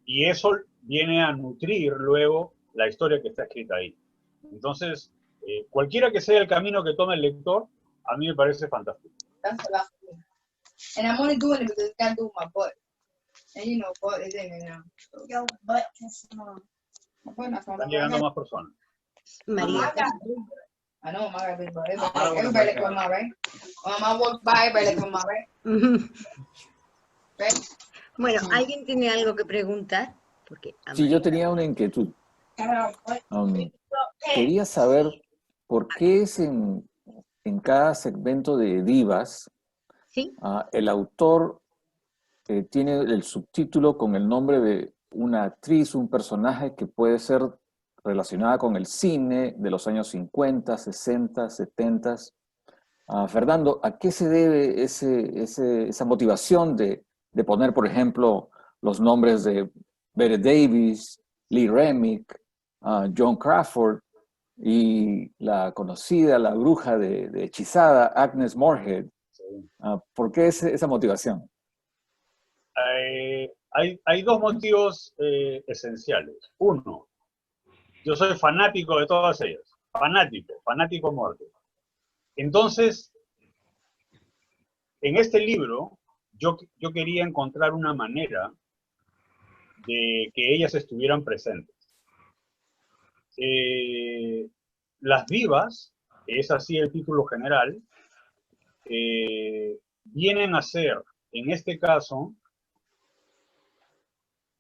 Y eso viene a nutrir luego la historia que está escrita ahí. Entonces, Cualquiera que sea el camino que tome el lector, a mí me parece fantástico. That's the last one. And I'm only doing it because I can't do my butt. And you know, butt is in it now. So, yo, butt is small. My butt not small. Están llegando más personas. María. I know my big butt. Everybody like my mom, right? When I walk by, everybody like my mom, right? Right? Bueno, ¿alguien tiene algo que preguntar? Porque Sí, yo tenía una inquietud. Quería saber por qué es en cada segmento de Divas, ¿sí? El autor tiene el subtítulo con el nombre de una actriz, un personaje que puede ser relacionada con el cine de los años 50, 60, 70. Fernando, ¿a qué se debe esa motivación de poner, por ejemplo, los nombres de Bette Davis, Lee Remick, Joan Crawford y la conocida, la bruja de hechizada, Agnes Moorehead? ¿Por qué esa motivación? Hay dos motivos esenciales. Uno, yo soy fanático de todas ellas. Fanático a muerte. Entonces, en este libro, yo quería encontrar una manera de que ellas estuvieran presentes. Las divas, que es así el título general, vienen a ser, en este caso,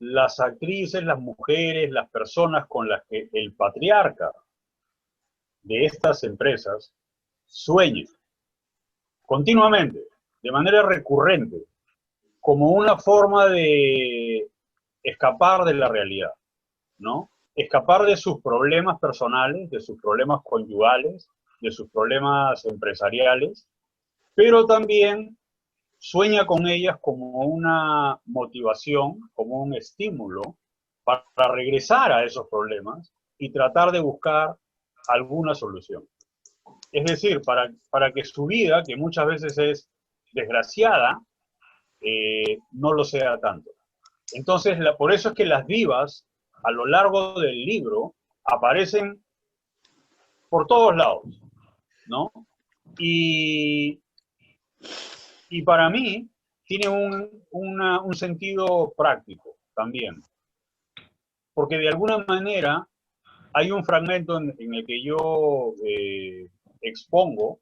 las actrices, las mujeres, las personas con las que el patriarca de estas empresas sueña continuamente, de manera recurrente, como una forma de escapar de la realidad, ¿no? Escapar de sus problemas personales, de sus problemas conyugales, de sus problemas empresariales, pero también sueña con ellas como una motivación, como un estímulo para regresar a esos problemas y tratar de buscar alguna solución. Es decir, para que su vida, que muchas veces es desgraciada, no lo sea tanto. Entonces, por eso es que las divas, a lo largo del libro, aparecen por todos lados, ¿no? Y para mí tiene un sentido práctico también, porque de alguna manera hay un fragmento en el que yo expongo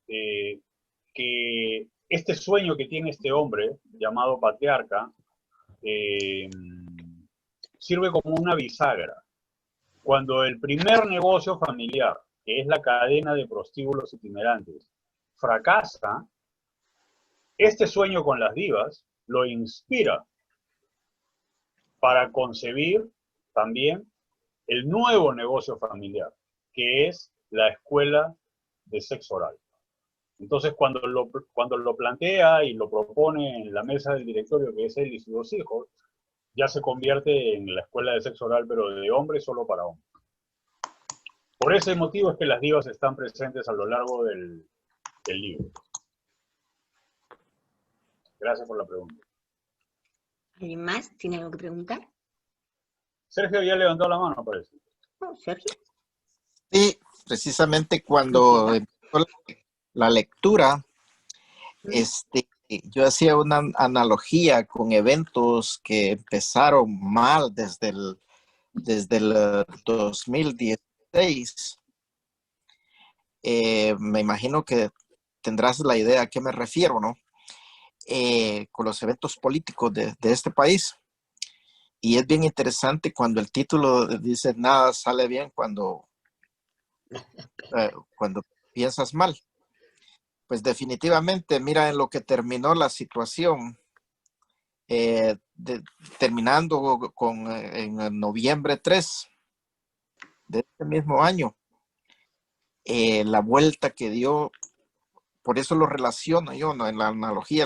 que este sueño que tiene este hombre, llamado patriarca, sirve como una bisagra. Cuando el primer negocio familiar, que es la cadena de prostíbulos itinerantes, fracasa, este sueño con las divas lo inspira para concebir también el nuevo negocio familiar, que es la escuela de sexo oral. Entonces, cuando lo plantea y lo propone en la mesa del directorio, que es él y sus dos hijos, ya se convierte en la escuela de sexo oral, pero de hombres solo para hombres. Por ese motivo es que las divas están presentes a lo largo del libro. Gracias por la pregunta. ¿Alguien más tiene algo que preguntar? Sergio ya levantó la mano, parece. No, Sergio. Sí, precisamente cuando empezó la lectura, yo hacía una analogía con eventos que empezaron mal desde el 2016. Me imagino que tendrás la idea a qué me refiero, ¿no? Con los eventos políticos de este país. Y es bien interesante cuando el título dice nada sale bien cuando piensas mal. Pues definitivamente, mira en lo que terminó la situación, terminando en noviembre 3 de este mismo año, la vuelta que dio, por eso lo relaciono yo, ¿no? En la analogía,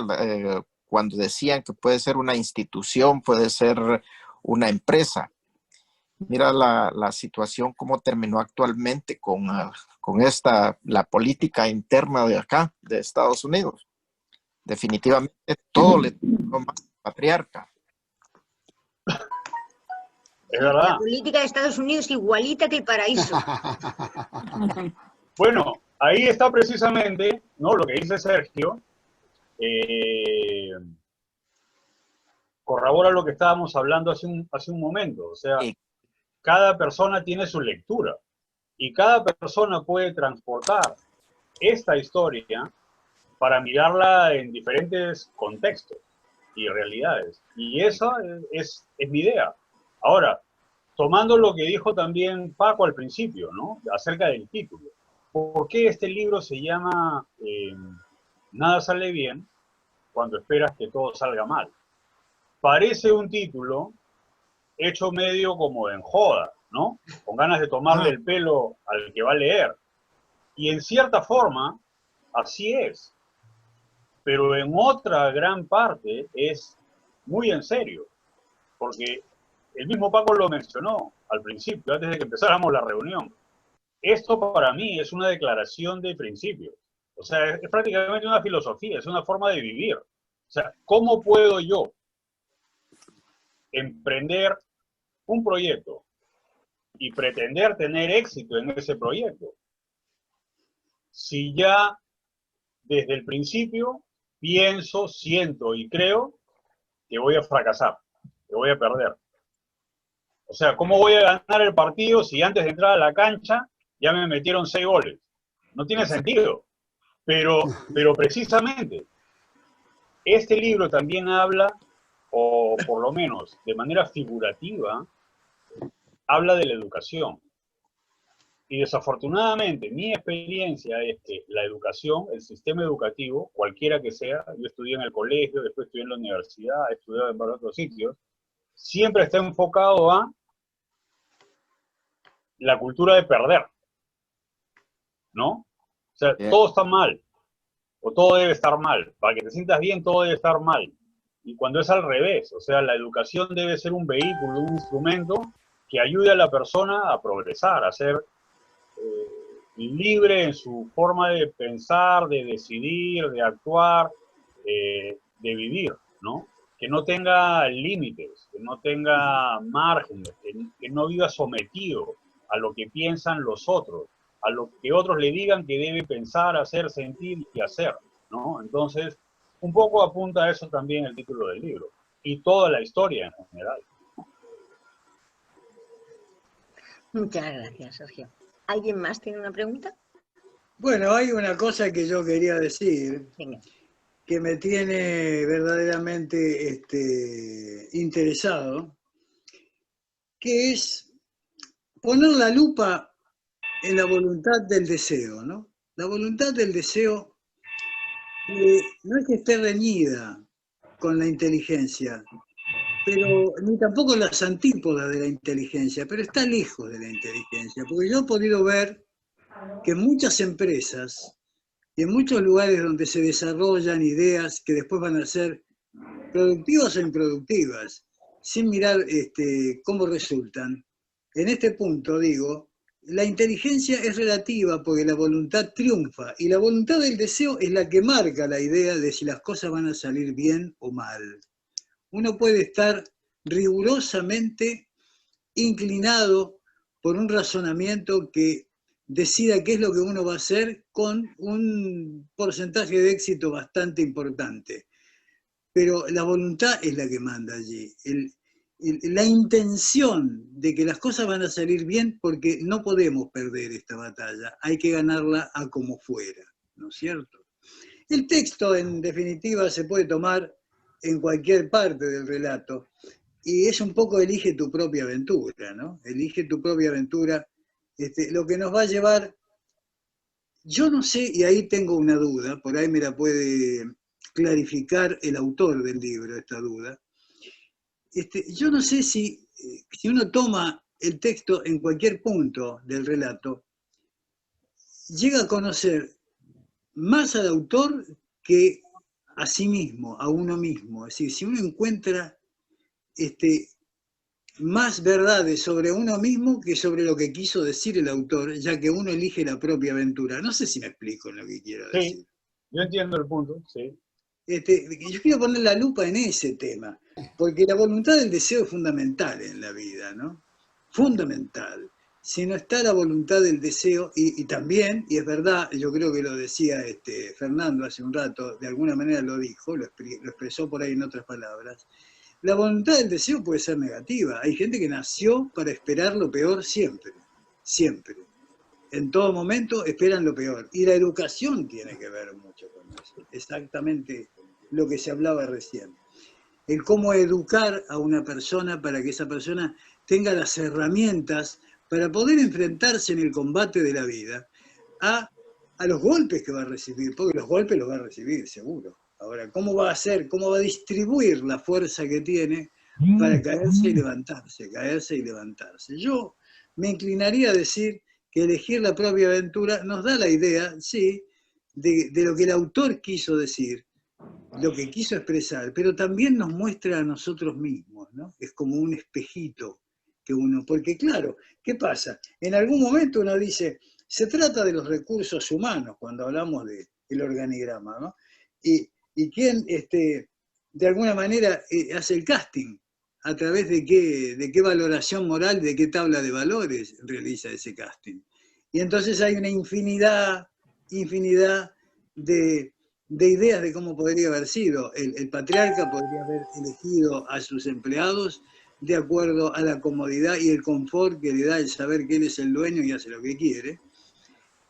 cuando decían que puede ser una institución, puede ser una empresa. Mira la situación cómo terminó actualmente con la política interna de acá, de Estados Unidos. Definitivamente todo le tocó más patriarca. Es La verdad. política de Estados Unidos es igualita que el paraíso. Bueno, ahí está precisamente, ¿no?, lo que dice Sergio. Corrobora lo que estábamos hablando hace un momento. O sea, cada persona tiene su lectura y cada persona puede transportar esta historia para mirarla en diferentes contextos y realidades. Y esa es mi idea. Ahora, tomando lo que dijo también Paco al principio, ¿no?, acerca del título. ¿Por qué este libro se llama Nada sale bien cuando esperas que todo salga mal? Parece un título hecho medio como en joda, ¿no?, con ganas de tomarle el pelo al que va a leer. Y en cierta forma, así es. Pero en otra gran parte es muy en serio. Porque el mismo Paco lo mencionó al principio, antes de que empezáramos la reunión. Esto para mí es una declaración de principios. O sea, es prácticamente una filosofía, es una forma de vivir. O sea, ¿cómo puedo yo emprender un proyecto y pretender tener éxito en ese proyecto si ya desde el principio pienso, siento y creo que voy a fracasar, que voy a perder? O sea, ¿cómo voy a ganar el partido si antes de entrar a la cancha ya me metieron 6 goles? No tiene sentido. Pero precisamente, este libro también habla, o por lo menos de manera figurativa, habla de la educación. Y desafortunadamente, mi experiencia es que la educación, el sistema educativo, cualquiera que sea, yo estudié en el colegio, después estudié en la universidad, he estudiado en varios otros sitios, siempre está enfocado a la cultura de perder, ¿no? O sea, todo está mal, o todo debe estar mal. Para que te sientas bien, todo debe estar mal. Y cuando es al revés, o sea, la educación debe ser un vehículo, un instrumento que ayude a la persona a progresar, a ser libre en su forma de pensar, de decidir, de actuar, de vivir, ¿no? Que no tenga límites, que no tenga márgenes, que no viva sometido a lo que piensan los otros, a lo que otros le digan que debe pensar, hacer, sentir y hacer, ¿no? Entonces, un poco apunta a eso también el título del libro, y toda la historia en general. Muchas gracias, Sergio. ¿Alguien más tiene una pregunta? Bueno, hay una cosa que yo quería decir, Venga. que me tiene verdaderamente interesado, que es poner la lupa en la voluntad del deseo, ¿no? La voluntad del deseo no es que esté reñida con la inteligencia, pero ni tampoco las antípodas de la inteligencia, pero está lejos de la inteligencia, porque yo he podido ver que muchas empresas y en muchos lugares donde se desarrollan ideas que después van a ser productivas o improductivas, sin mirar cómo resultan, en este punto digo, la inteligencia es relativa porque la voluntad triunfa, y la voluntad del deseo es la que marca la idea de si las cosas van a salir bien o mal. Uno puede estar rigurosamente inclinado por un razonamiento que decida qué es lo que uno va a hacer con un porcentaje de éxito bastante importante. Pero la voluntad es la que manda allí. La intención de que las cosas van a salir bien, porque no podemos perder esta batalla, hay que ganarla a como fuera, ¿no es cierto? El texto, en definitiva, se puede tomar en cualquier parte del relato, y es un poco elige tu propia aventura, ¿no? Elige tu propia aventura, lo que nos va a llevar, yo no sé, y ahí tengo una duda, por ahí me la puede clarificar el autor del libro, esta duda. Yo no sé si uno toma el texto en cualquier punto del relato, llega a conocer más al autor que a sí mismo, a uno mismo. Es decir, si uno encuentra más verdades sobre uno mismo que sobre lo que quiso decir el autor, ya que uno elige la propia aventura. No sé si me explico lo que quiero decir. Sí, yo entiendo el punto, sí. yo quiero poner la lupa en ese tema, porque la voluntad del deseo es fundamental en la vida, ¿no? Fundamental. Si no está la voluntad del deseo, y también, y es verdad, yo creo que lo decía Fernando hace un rato, de alguna manera lo dijo, lo expresó por ahí en otras palabras, la voluntad del deseo puede ser negativa. Hay gente que nació para esperar lo peor siempre, siempre. En todo momento esperan lo peor. Y la educación tiene que ver mucho con eso. Exactamente lo que se hablaba recién. El cómo educar a una persona para que esa persona tenga las herramientas para poder enfrentarse en el combate de la vida a los golpes que va a recibir, porque los golpes los va a recibir, seguro. Ahora, ¿cómo va a hacer, cómo va a distribuir la fuerza que tiene para caerse y levantarse, caerse y levantarse? Yo me inclinaría a decir que elegir la propia aventura nos da la idea, sí, de lo que el autor quiso decir, lo que quiso expresar, pero también nos muestra a nosotros mismos, ¿no? Es como un espejito que uno, porque claro, ¿qué pasa? En algún momento uno dice, se trata de los recursos humanos cuando hablamos del organigrama, ¿no? Y quién, de alguna manera, hace el casting, a través de qué valoración moral, de qué tabla de valores realiza ese casting. Y entonces hay una infinidad de ideas de cómo podría haber sido. El patriarca podría haber elegido a sus empleados de acuerdo a la comodidad y el confort que le da el saber que él es el dueño y hace lo que quiere.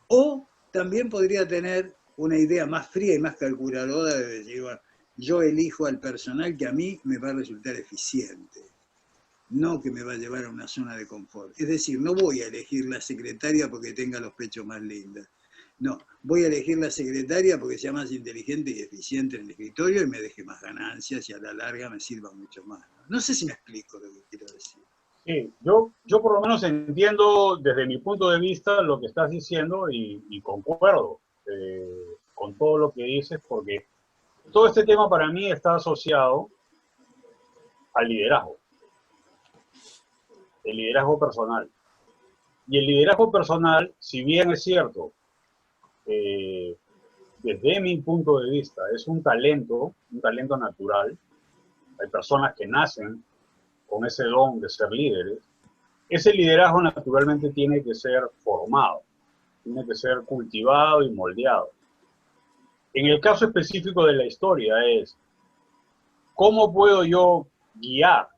O también podría tener una idea más fría y más calculadora de decir, bueno, yo elijo al personal que a mí me va a resultar eficiente, no que me va a llevar a una zona de confort. Es decir, no voy a elegir la secretaria porque tenga los pechos más lindos. No, voy a elegir la secretaria porque sea más inteligente y eficiente en el escritorio y me deje más ganancias y a la larga me sirva mucho más. No sé si me explico lo que quiero decir. Sí, yo por lo menos entiendo desde mi punto de vista lo que estás diciendo y concuerdo con todo lo que dices, porque todo este tema para mí está asociado al liderazgo, el liderazgo personal. Y el liderazgo personal, si bien es cierto, desde mi punto de vista, es un talento natural, hay personas que nacen con ese don de ser líderes, ese liderazgo naturalmente tiene que ser formado, tiene que ser cultivado y moldeado. En el caso específico de la historia es, ¿cómo puedo yo guiar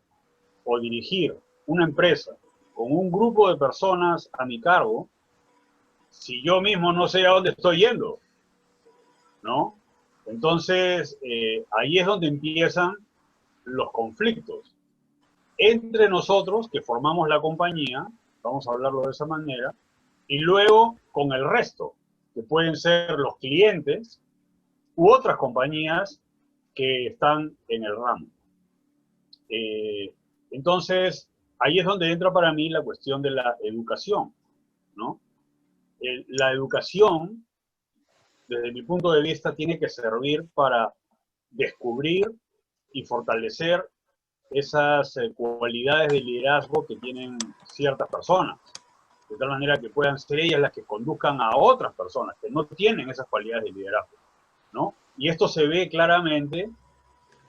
o dirigir una empresa con un grupo de personas a mi cargo si yo mismo no sé a dónde estoy yendo? ¿No? Entonces, ahí es donde empiezan los conflictos entre nosotros que formamos la compañía, vamos a hablarlo de esa manera, y luego con el resto, que pueden ser los clientes u otras compañías que están en el ramo. Entonces, ahí es donde entra para mí la cuestión de la educación, ¿no? La educación, desde mi punto de vista, tiene que servir para descubrir y fortalecer esas cualidades de liderazgo que tienen ciertas personas, de tal manera que puedan ser ellas las que conduzcan a otras personas que no tienen esas cualidades de liderazgo, ¿no? Y esto se ve claramente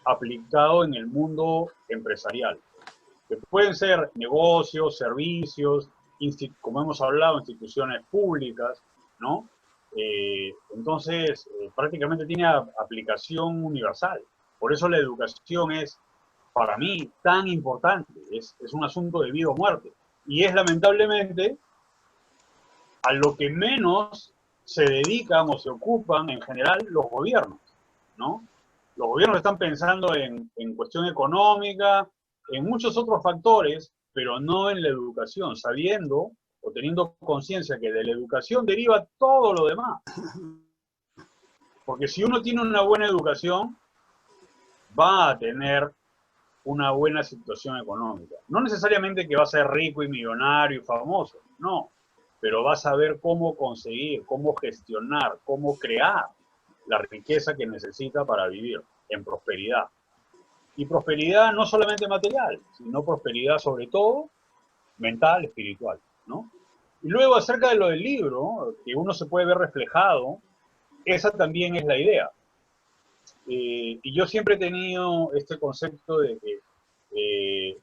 aplicado en el mundo empresarial, que pueden ser negocios, servicios, como hemos hablado, instituciones públicas, ¿no? Entonces, prácticamente tiene aplicación universal. Por eso la educación es, para mí, tan importante. Es un asunto de vida o muerte. Y es, lamentablemente, a lo que menos se dedican o se ocupan, en general, los gobiernos, ¿no? Los gobiernos están pensando en cuestión económica, en muchos otros factores, pero no en la educación, sabiendo o teniendo conciencia que de la educación deriva todo lo demás. Porque si uno tiene una buena educación, va a tener una buena situación económica. No necesariamente que va a ser rico y millonario y famoso, no, pero va a saber cómo conseguir, cómo gestionar, cómo crear la riqueza que necesita para vivir en prosperidad. Y prosperidad no solamente material, sino prosperidad sobre todo mental, espiritual, ¿no? Y luego acerca de lo del libro, que uno se puede ver reflejado, esa también es la idea. y yo siempre he tenido este concepto de que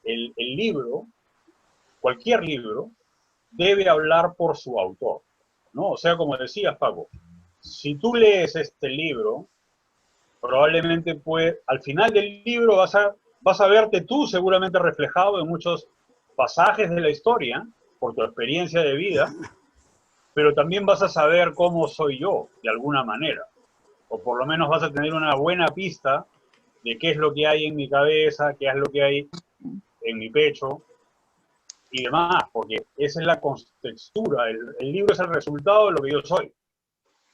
el libro, cualquier libro, debe hablar por su autor, ¿no? O sea, como decías, Paco, si tú lees este libro, probablemente al final del libro vas a verte tú seguramente reflejado en muchos pasajes de la historia, por tu experiencia de vida, pero también vas a saber cómo soy yo, de alguna manera. O por lo menos vas a tener una buena pista de qué es lo que hay en mi cabeza, qué es lo que hay en mi pecho y demás, porque esa es la contextura. El libro es el resultado de lo que yo soy.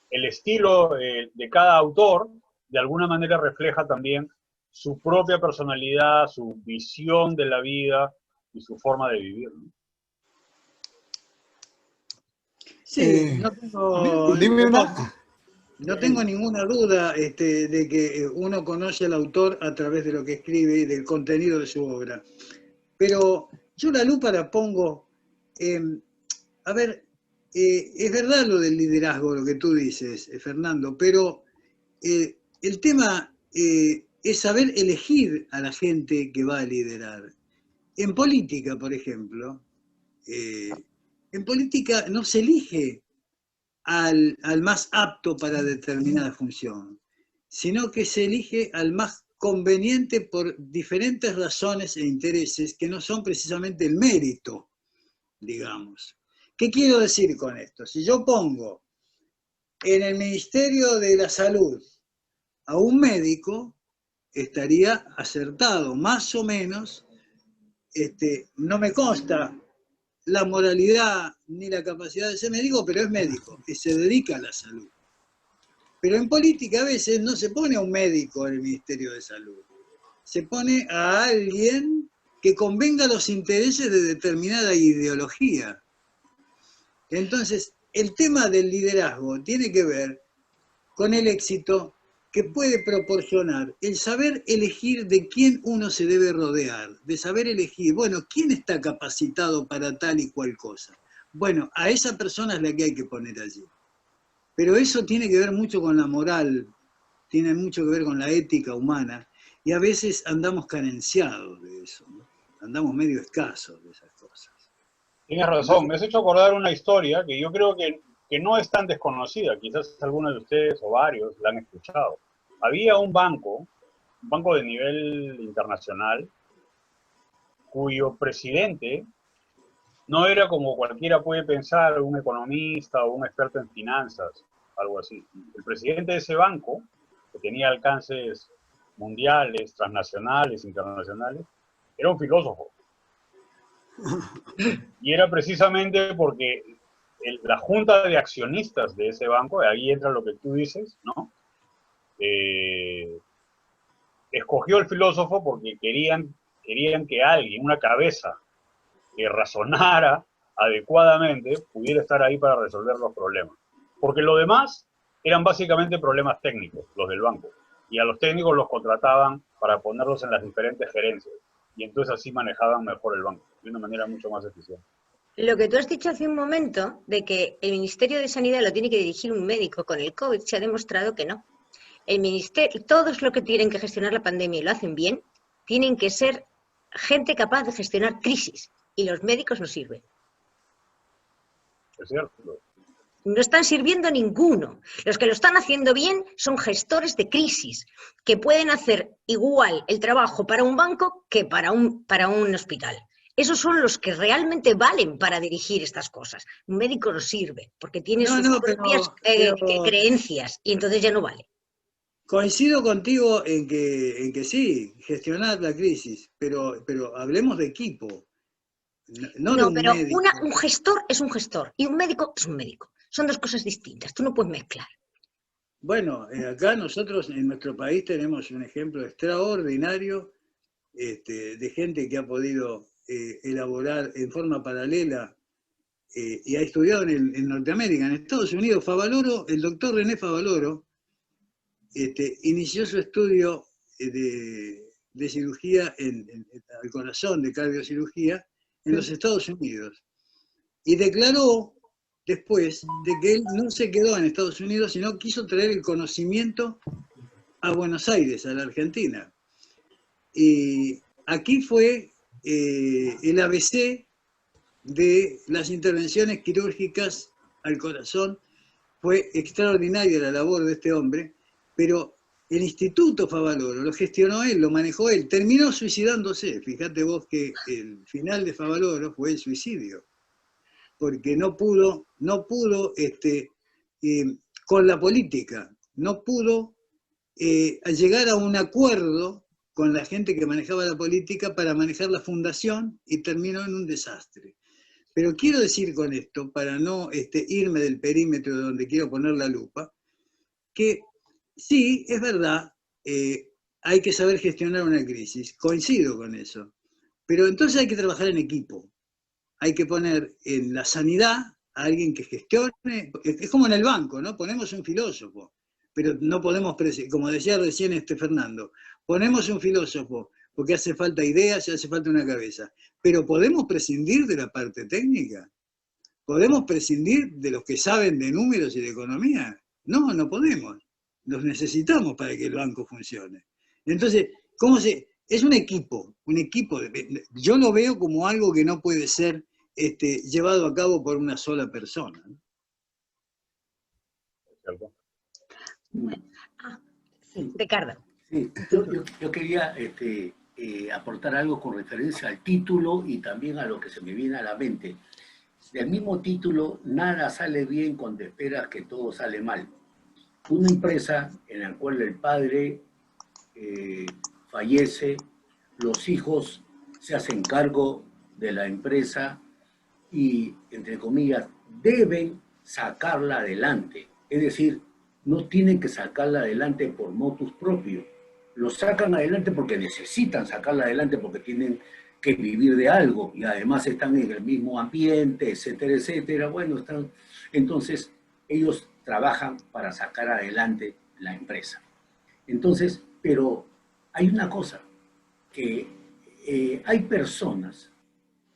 El estilo de cada autor, de alguna manera, refleja también su propia personalidad, su visión de la vida y su forma de vivir, ¿no? Sí, dime una... no tengo ninguna duda de que uno conoce al autor a través de lo que escribe y del contenido de su obra. Pero yo la lupa la pongo, a ver, es verdad lo del liderazgo, lo que tú dices, Fernando, pero el tema es saber elegir a la gente que va a liderar. En política, por ejemplo, en política no se elige al más apto para determinada función, sino que se elige al más conveniente por diferentes razones e intereses que no son precisamente el mérito, digamos. ¿Qué quiero decir con esto? Si yo pongo en el Ministerio de la Salud a un médico, estaría acertado, más o menos. No me consta la moralidad ni la capacidad de ser médico, pero es médico y se dedica a la salud. Pero en política a veces no se pone a un médico en el Ministerio de Salud, se pone a alguien que convenga los intereses de determinada ideología. Entonces, el tema del liderazgo tiene que ver con el éxito que puede proporcionar el saber elegir de quién uno se debe rodear, de saber elegir, bueno, ¿quién está capacitado para tal y cual cosa? Bueno, a esa persona es la que hay que poner allí. Pero eso tiene que ver mucho con la moral, tiene mucho que ver con la ética humana, y a veces andamos carenciados de eso, ¿no? Andamos medio escasos de esas cosas. Tienes razón, me has hecho acordar una historia que yo creo que no es tan desconocida, quizás algunos de ustedes o varios la han escuchado. Había un banco de nivel internacional, cuyo presidente no era como cualquiera puede pensar, un economista o un experto en finanzas, algo así. El presidente de ese banco, que tenía alcances mundiales, transnacionales, internacionales, era un filósofo. Y era precisamente porque la junta de accionistas de ese banco, ahí entra lo que tú dices, ¿no? Escogió el filósofo porque querían que alguien, una cabeza que razonara adecuadamente, pudiera estar ahí para resolver los problemas. Porque lo demás eran básicamente problemas técnicos, los del banco. Y a los técnicos los contrataban para ponerlos en las diferentes gerencias. Y entonces así manejaban mejor el banco, de una manera mucho más eficiente. Lo que tú has dicho hace un momento, de que el Ministerio de Sanidad lo tiene que dirigir un médico con el COVID, se ha demostrado que no. El ministerio, todos los que tienen que gestionar la pandemia y lo hacen bien, tienen que ser gente capaz de gestionar crisis. Y los médicos no sirven. Es cierto. No están sirviendo ninguno. Los que lo están haciendo bien son gestores de crisis, que pueden hacer igual el trabajo para un banco que para un hospital. Esos son los que realmente valen para dirigir estas cosas. Un médico no sirve, porque tiene sus propias creencias, y entonces ya no vale. Coincido contigo en que sí, gestionar la crisis, pero hablemos de equipo. No, pero un gestor es un gestor y un médico es un médico. Son dos cosas distintas, tú no puedes mezclar. Bueno, acá nosotros en nuestro país tenemos un ejemplo extraordinario de gente que ha podido elaborar en forma paralela y ha estudiado en Norteamérica, en Estados Unidos. Favaloro, el doctor René Favaloro, inició su estudio de cirugía al corazón, de cardiocirugía, en los Estados Unidos. Y declaró después de que él no se quedó en Estados Unidos, sino quiso traer el conocimiento a Buenos Aires, a la Argentina. Y aquí fue el ABC de las intervenciones quirúrgicas al corazón. Fue extraordinaria la labor de este hombre, pero el Instituto Favaloro lo gestionó él, lo manejó él, terminó suicidándose. Fíjate vos que el final de Favaloro fue el suicidio, porque no pudo con la política, no pudo llegar a un acuerdo con la gente que manejaba la política para manejar la fundación y terminó en un desastre. Pero quiero decir con esto, para no irme del perímetro donde quiero poner la lupa, que sí, es verdad, hay que saber gestionar una crisis, coincido con eso, pero entonces hay que trabajar en equipo, hay que poner en la sanidad a alguien que gestione, es como en el banco, ¿no? Ponemos un filósofo, pero no podemos, como decía recién Fernando, ponemos un filósofo porque hace falta ideas y hace falta una cabeza, pero ¿podemos prescindir de la parte técnica? ¿Podemos prescindir de los que saben de números y de economía? No, no podemos. Los necesitamos para que el banco funcione. Entonces, es un equipo, yo lo veo como algo que no puede ser llevado a cabo por una sola persona. Bueno. Sí, Ricardo. Sí, yo quería aportar algo con referencia al título y también a lo que se me viene a la mente. Del mismo título, nada sale bien cuando esperas que todo sale mal. Una empresa en la cual el padre fallece, los hijos se hacen cargo de la empresa y, entre comillas, deben sacarla adelante. Es decir, no tienen que sacarla adelante por motus propio. Lo sacan adelante porque necesitan sacarla adelante, porque tienen que vivir de algo y además están en el mismo ambiente, etcétera, etcétera. Bueno, entonces ellos trabajan para sacar adelante la empresa. Entonces, pero hay una cosa, que hay personas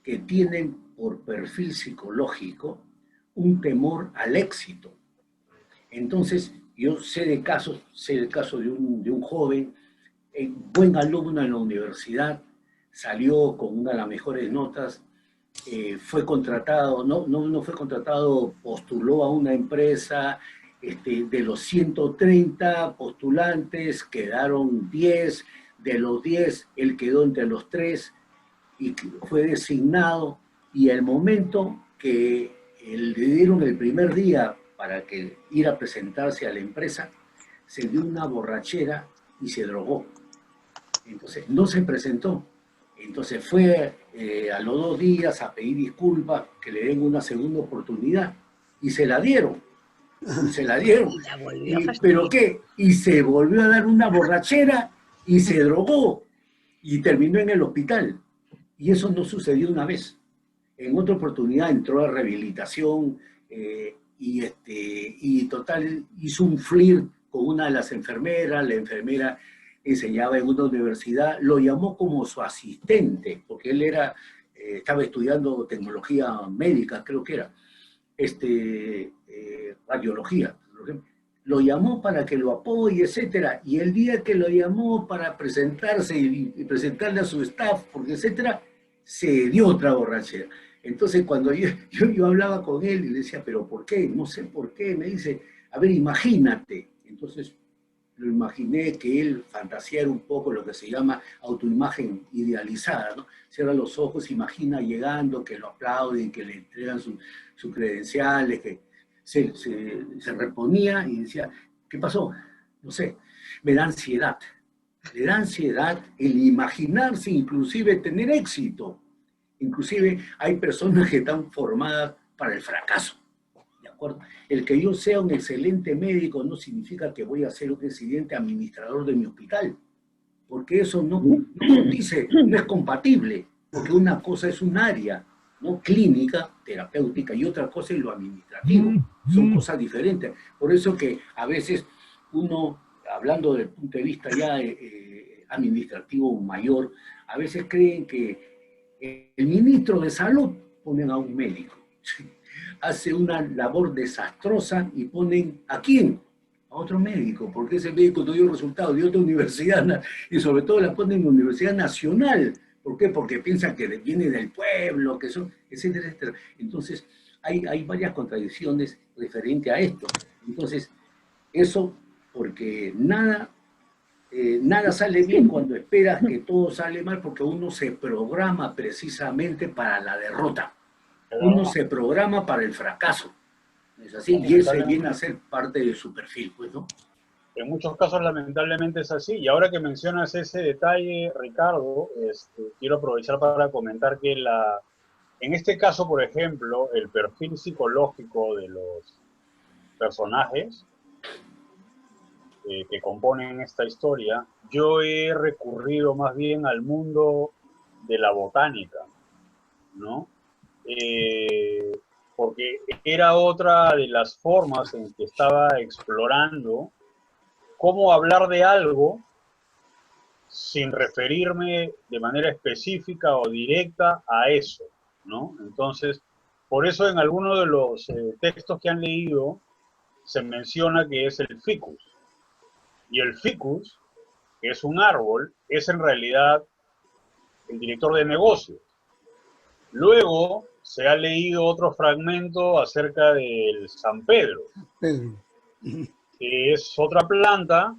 que tienen por perfil psicológico un temor al éxito. Entonces, yo sé el caso de un joven, buen alumno en la universidad, salió con una de las mejores notas, fue contratado, no fue contratado, postuló a una empresa, de los 130 postulantes quedaron 10, de los 10 él quedó entre los 3 y fue designado, y el momento que le dieron el primer día para que ir a presentarse a la empresa, se dio una borrachera y se drogó. Entonces no se presentó. Entonces fue a los 2 días a pedir disculpas, que le den una segunda oportunidad, y se la dieron. Se la dieron. ¿Pero qué? Y se volvió a dar una borrachera y se drogó y terminó en el hospital. Y eso no sucedió una vez. En otra oportunidad entró a rehabilitación y total hizo un flirt con una de las enfermeras. La enfermera enseñaba en una universidad, lo llamó como su asistente, porque él estaba estudiando tecnología médica, creo que era, radiología. Lo llamó para que lo apoye, etcétera, y el día que lo llamó para presentarse y presentarle a su staff, porque etcétera, se dio otra borrachera. Entonces cuando yo hablaba con él y le decía, ¿pero por qué? No sé por qué. Me dice, a ver, imagínate. Entonces lo imaginé que él fantaseara un poco lo que se llama autoimagen idealizada, ¿no? Cierra los ojos, imagina llegando, que lo aplauden, que le entregan sus credenciales, que se reponía y decía, ¿qué pasó? No sé, me da ansiedad. Le da ansiedad el imaginarse, inclusive tener éxito. Inclusive hay personas que están formadas para el fracaso. ¿De acuerdo? El que yo sea un excelente médico no significa que voy a ser un excelente administrador de mi hospital, porque eso no dice, no es compatible, porque una cosa es un área, ¿no?, clínica, terapéutica, y otra cosa es lo administrativo. Son cosas diferentes. Por eso que a veces uno, hablando desde el punto de vista ya administrativo mayor, a veces creen que el ministro de Salud ponen a un médico. Hace una labor desastrosa y ponen ¿a quién? a otro médico, porque ese médico no dio resultado de otra universidad, y sobre todo la ponen en la Universidad Nacional. ¿Por qué? Porque piensan que viene del pueblo, que son, etcétera, etcétera. Entonces, hay varias contradicciones referente a esto. Entonces, eso porque nada sale bien cuando esperas que todo sale mal, porque uno se programa precisamente para la derrota. Uno se programa para el fracaso. ¿Es así? Y ese viene a ser parte de su perfil, pues, ¿no? En muchos casos, lamentablemente, es así. Y ahora que mencionas ese detalle, Ricardo, quiero aprovechar para comentar que en este caso, por ejemplo, el perfil psicológico de los personajes que componen esta historia, yo he recurrido más bien al mundo de la botánica, ¿no? Porque era otra de las formas en que estaba explorando cómo hablar de algo sin referirme de manera específica o directa a eso, ¿no? Entonces, por eso en algunos de los textos que han leído se menciona que es el ficus. Y el ficus, que es un árbol, es en realidad el director de negocios. Luego se ha leído otro fragmento acerca del San Pedro, que es otra planta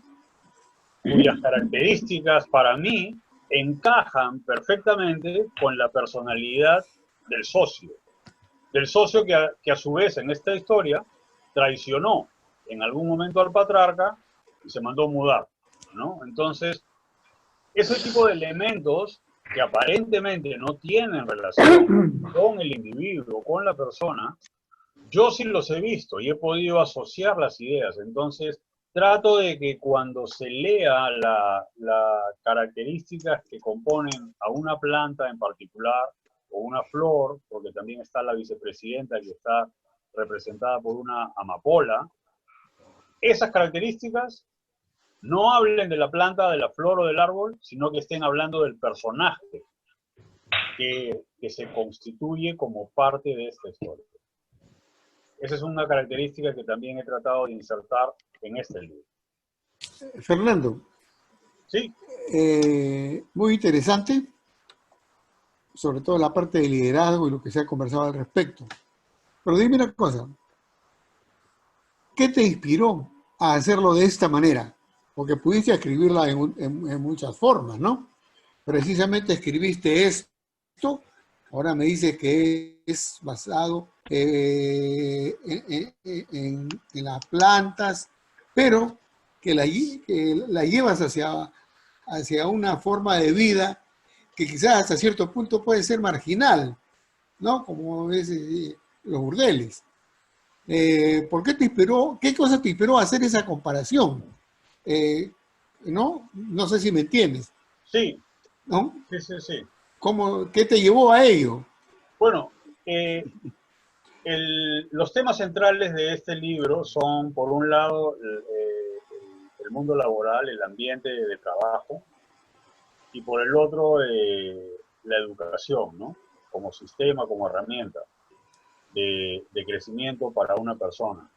cuyas características para mí encajan perfectamente con la personalidad del socio que a su vez en esta historia traicionó en algún momento al patriarca y se mandó mudar, ¿no? Entonces, ese tipo de elementos que aparentemente no tienen relación con el individuo, con la persona, yo sí los he visto y he podido asociar las ideas. Entonces, trato de que cuando se lea las características que componen a una planta en particular, o una flor, porque también está la vicepresidenta que está representada por una amapola, esas características no hablen de la planta, de la flor o del árbol, sino que estén hablando del personaje que se constituye como parte de esta historia. Esa es una característica que también he tratado de insertar en este libro. Fernando. Sí. Muy interesante, sobre todo la parte de liderazgo y lo que se ha conversado al respecto. Pero dime una cosa, ¿qué te inspiró a hacerlo de esta manera? Porque pudiste escribirla en muchas formas, ¿no? Precisamente escribiste esto, ahora me dices que es basado en las plantas, pero que la llevas hacia una forma de vida que quizás hasta cierto punto puede ser marginal, ¿no? Como es los burdeles. ¿Por qué te inspiró? ¿Qué cosa te inspiró a hacer esa comparación? ¿No? No sé si me entiendes. Sí. ¿No? Sí. ¿Qué te llevó a ello? Bueno, los temas centrales de este libro son, por un lado, el mundo laboral, el ambiente de trabajo, y por el otro, la educación, ¿no? Como sistema, como herramienta de crecimiento para una persona.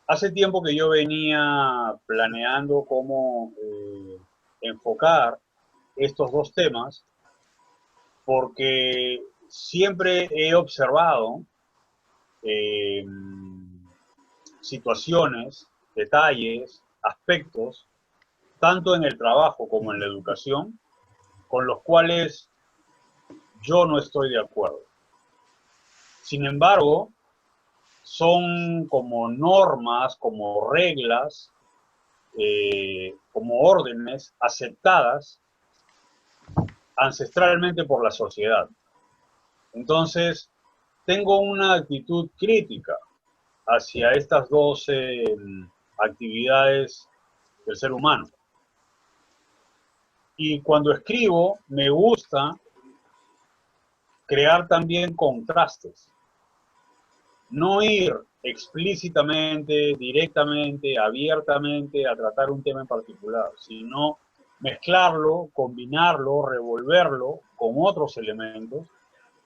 Hace tiempo que yo venía planeando cómo enfocar estos dos temas, porque siempre he observado situaciones, detalles, aspectos, tanto en el trabajo como en la educación, con los cuales yo no estoy de acuerdo. Sin embargo, son como normas, como reglas, como órdenes aceptadas ancestralmente por la sociedad. Entonces, tengo una actitud crítica hacia estas dos actividades del ser humano. Y cuando escribo, me gusta crear también contrastes. No ir explícitamente, directamente, abiertamente a tratar un tema en particular, sino mezclarlo, combinarlo, revolverlo con otros elementos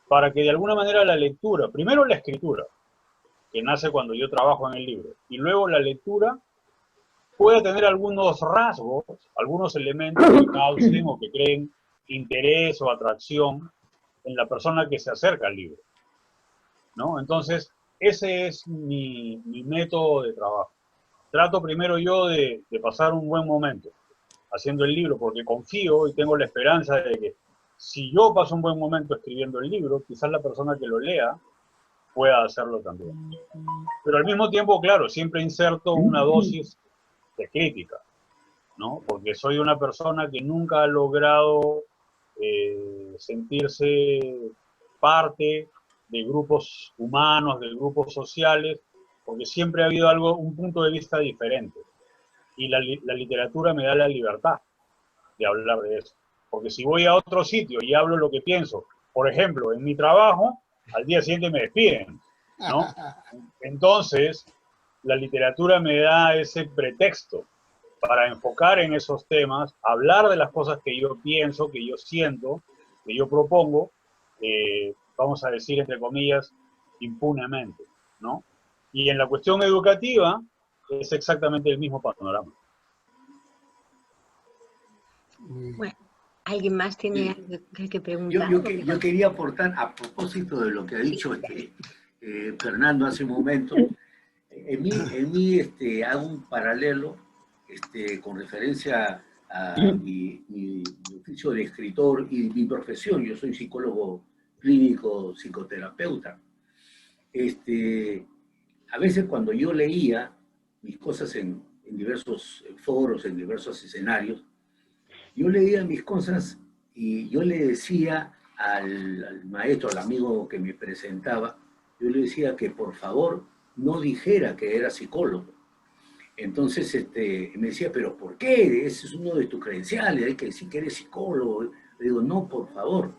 para que de alguna manera la lectura, primero la escritura, que nace cuando yo trabajo en el libro. Y luego la lectura puede tener algunos rasgos, algunos elementos que causen o que creen interés o atracción en la persona que se acerca al libro, ¿no? Entonces, ese es mi método de trabajo. Trato primero yo de pasar un buen momento haciendo el libro, porque confío y tengo la esperanza de que si yo paso un buen momento escribiendo el libro, quizás la persona que lo lea pueda hacerlo también. Pero al mismo tiempo, claro, siempre inserto una dosis de crítica, ¿no? Porque soy una persona que nunca ha logrado sentirse parte de grupos humanos, de grupos sociales, porque siempre ha habido un punto de vista diferente. Y la literatura me da la libertad de hablar de eso. Porque si voy a otro sitio y hablo lo que pienso, por ejemplo, en mi trabajo, al día siguiente me despiden, ¿no? Entonces, la literatura me da ese pretexto para enfocar en esos temas, hablar de las cosas que yo pienso, que yo siento, que yo propongo, vamos a decir, entre comillas, impunemente, ¿no? Y en la cuestión educativa es exactamente el mismo panorama. Bueno, ¿alguien más tiene algo que preguntar? Yo quería aportar, a propósito de lo que ha dicho Fernando hace un momento, en mí hago un paralelo con referencia a mi oficio de escritor y mi profesión. Yo soy psicólogo clínico, psicoterapeuta. A veces cuando yo leía mis cosas en diversos foros, en diversos escenarios, yo leía mis cosas y yo le decía al maestro, al amigo que me presentaba, yo le decía que por favor no dijera que era psicólogo. Entonces me decía, ¿pero por qué? Ese es uno de tus credenciales, hay que decir que eres psicólogo. Le digo, no, por favor,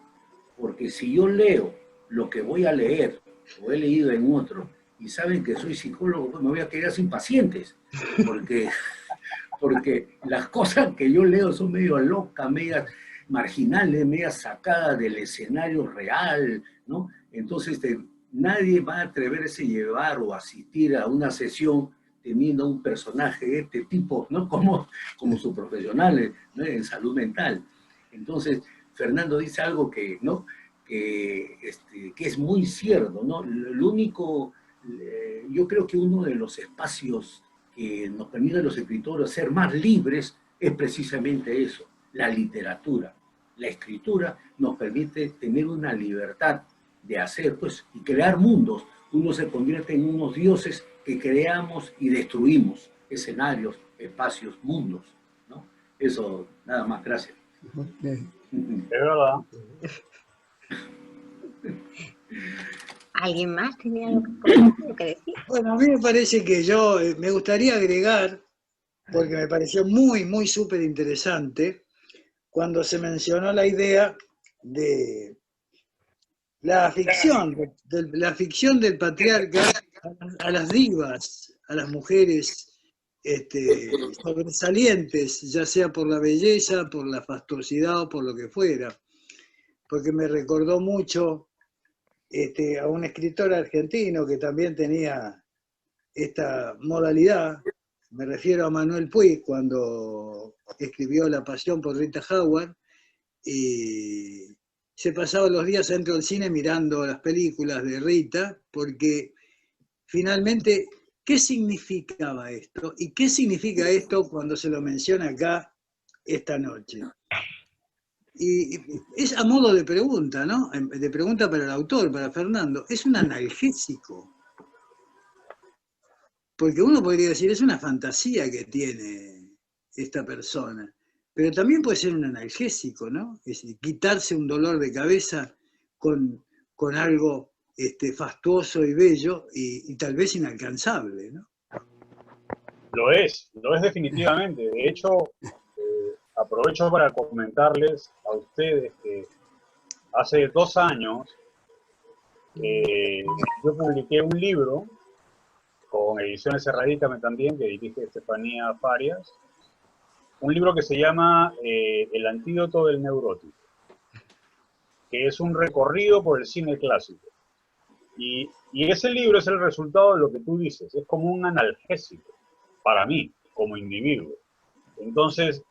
porque si yo leo lo que voy a leer, o he leído en otro, y saben que soy psicólogo, pues me voy a quedar sin pacientes, porque las cosas que yo leo son medio locas, medias marginales, medias sacadas del escenario real, ¿no? Entonces nadie va a atreverse a llevar o asistir a una sesión teniendo un personaje de este tipo, ¿no? Como sus profesionales, ¿no? En salud mental. Entonces, Fernando dice algo que, ¿no? que es muy cierto, ¿no? Lo único, yo creo que uno de los espacios que nos permite a los escritores ser más libres es precisamente eso, la literatura. La escritura nos permite tener una libertad de hacer, pues, y crear mundos. Uno se convierte en unos dioses que creamos y destruimos escenarios, espacios, mundos, ¿no? Eso, nada más, gracias. Es verdad. ¿Alguien más tenía algo que decir? Bueno, a mí me parece que me gustaría agregar, porque me pareció muy, muy súper interesante, cuando se mencionó la idea de la ficción del patriarca a las divas, a las mujeres sobresalientes, ya sea por la belleza, por la fastuosidad o por lo que fuera, porque me recordó mucho a un escritor argentino que también tenía esta modalidad. Me refiero a Manuel Puig, cuando escribió La pasión por Rita Hayworth, y se pasaba los días dentro del cine mirando las películas de Rita, porque finalmente, ¿qué significaba esto? ¿Y qué significa esto cuando se lo menciona acá esta noche? Y es a modo de pregunta, ¿no? De pregunta para el autor, para Fernando. Es un analgésico. Porque uno podría decir, es una fantasía que tiene esta persona. Pero también puede ser un analgésico, ¿no? Es decir, quitarse un dolor de cabeza con algo fastuoso y bello y tal vez inalcanzable, ¿no? Lo es definitivamente. De hecho, aprovecho para comentarles a ustedes que hace 2 años yo publiqué un libro con Ediciones Cerradícame también, que dirige Estefanía Farias, un libro que se llama El antídoto del neurótico, que es un recorrido por el cine clásico. Y ese libro es el resultado de lo que tú dices, es como un analgésico para mí, como individuo. Entonces,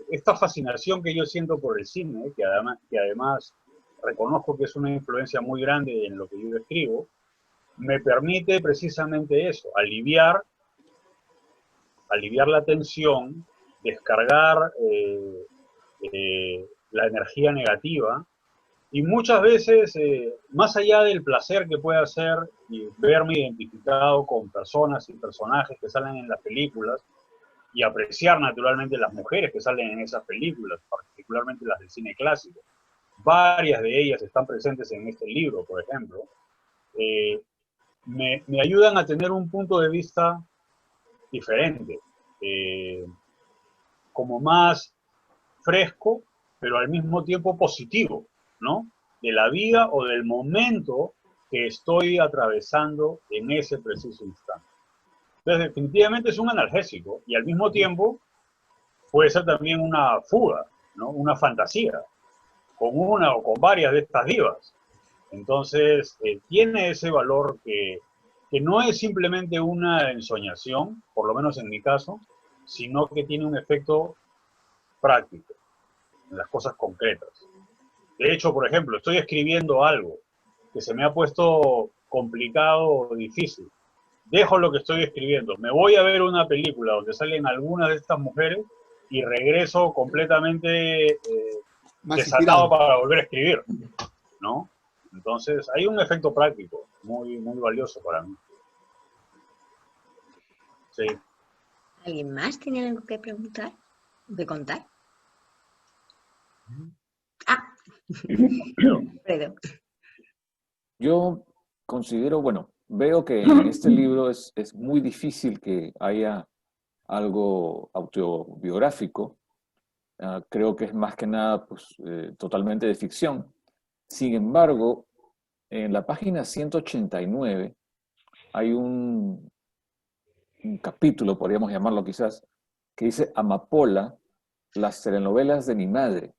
esta fascinación que yo siento por el cine, que además reconozco que es una influencia muy grande en lo que yo escribo, me permite precisamente eso, aliviar la tensión, descargar la energía negativa, y muchas veces, más allá del placer que puede hacer y verme identificado con personas y personajes que salen en las películas, y apreciar naturalmente las mujeres que salen en esas películas, particularmente las del cine clásico. Varias de ellas están presentes en este libro, por ejemplo. Me ayudan a tener un punto de vista diferente, como más fresco, pero al mismo tiempo positivo, ¿no? De la vida o del momento que estoy atravesando en ese preciso instante. Entonces, definitivamente es un analgésico y al mismo tiempo puede ser también una fuga, ¿no? Una fantasía, con una o con varias de estas divas. Entonces, tiene ese valor que no es simplemente una ensoñación, por lo menos en mi caso, sino que tiene un efecto práctico en las cosas concretas. De hecho, por ejemplo, estoy escribiendo algo que se me ha puesto complicado o difícil. Dejo lo que estoy escribiendo, me voy a ver una película donde salen algunas de estas mujeres y regreso completamente desatado para volver a escribir, ¿no? Entonces, hay un efecto práctico muy, muy valioso para mí. Sí. ¿Alguien más tiene algo que preguntar? ¿De contar? Ah, Alfredo. Yo considero, bueno, veo que en este libro es muy difícil que haya algo autobiográfico. Creo que es más que nada pues, totalmente de ficción. Sin embargo, en la página 189 hay un capítulo, podríamos llamarlo quizás, que dice Amapola, las telenovelas de mi madre.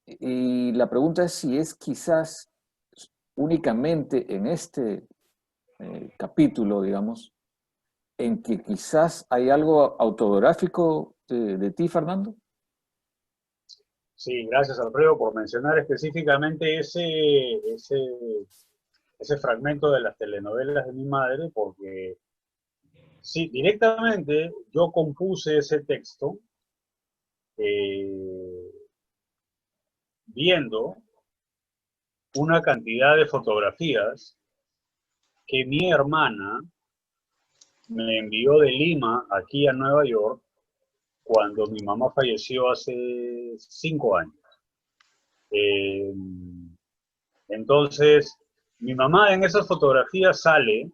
Y la pregunta es si es quizás únicamente en este capítulo, digamos, en que quizás hay algo autobiográfico de ti, Fernando. Sí, gracias Alfredo por mencionar específicamente ese fragmento de las telenovelas de mi madre, porque sí, directamente yo compuse ese texto viendo una cantidad de fotografías que mi hermana me envió de Lima aquí a Nueva York cuando mi mamá falleció hace 5 años. Entonces, mi mamá en esas fotografías sale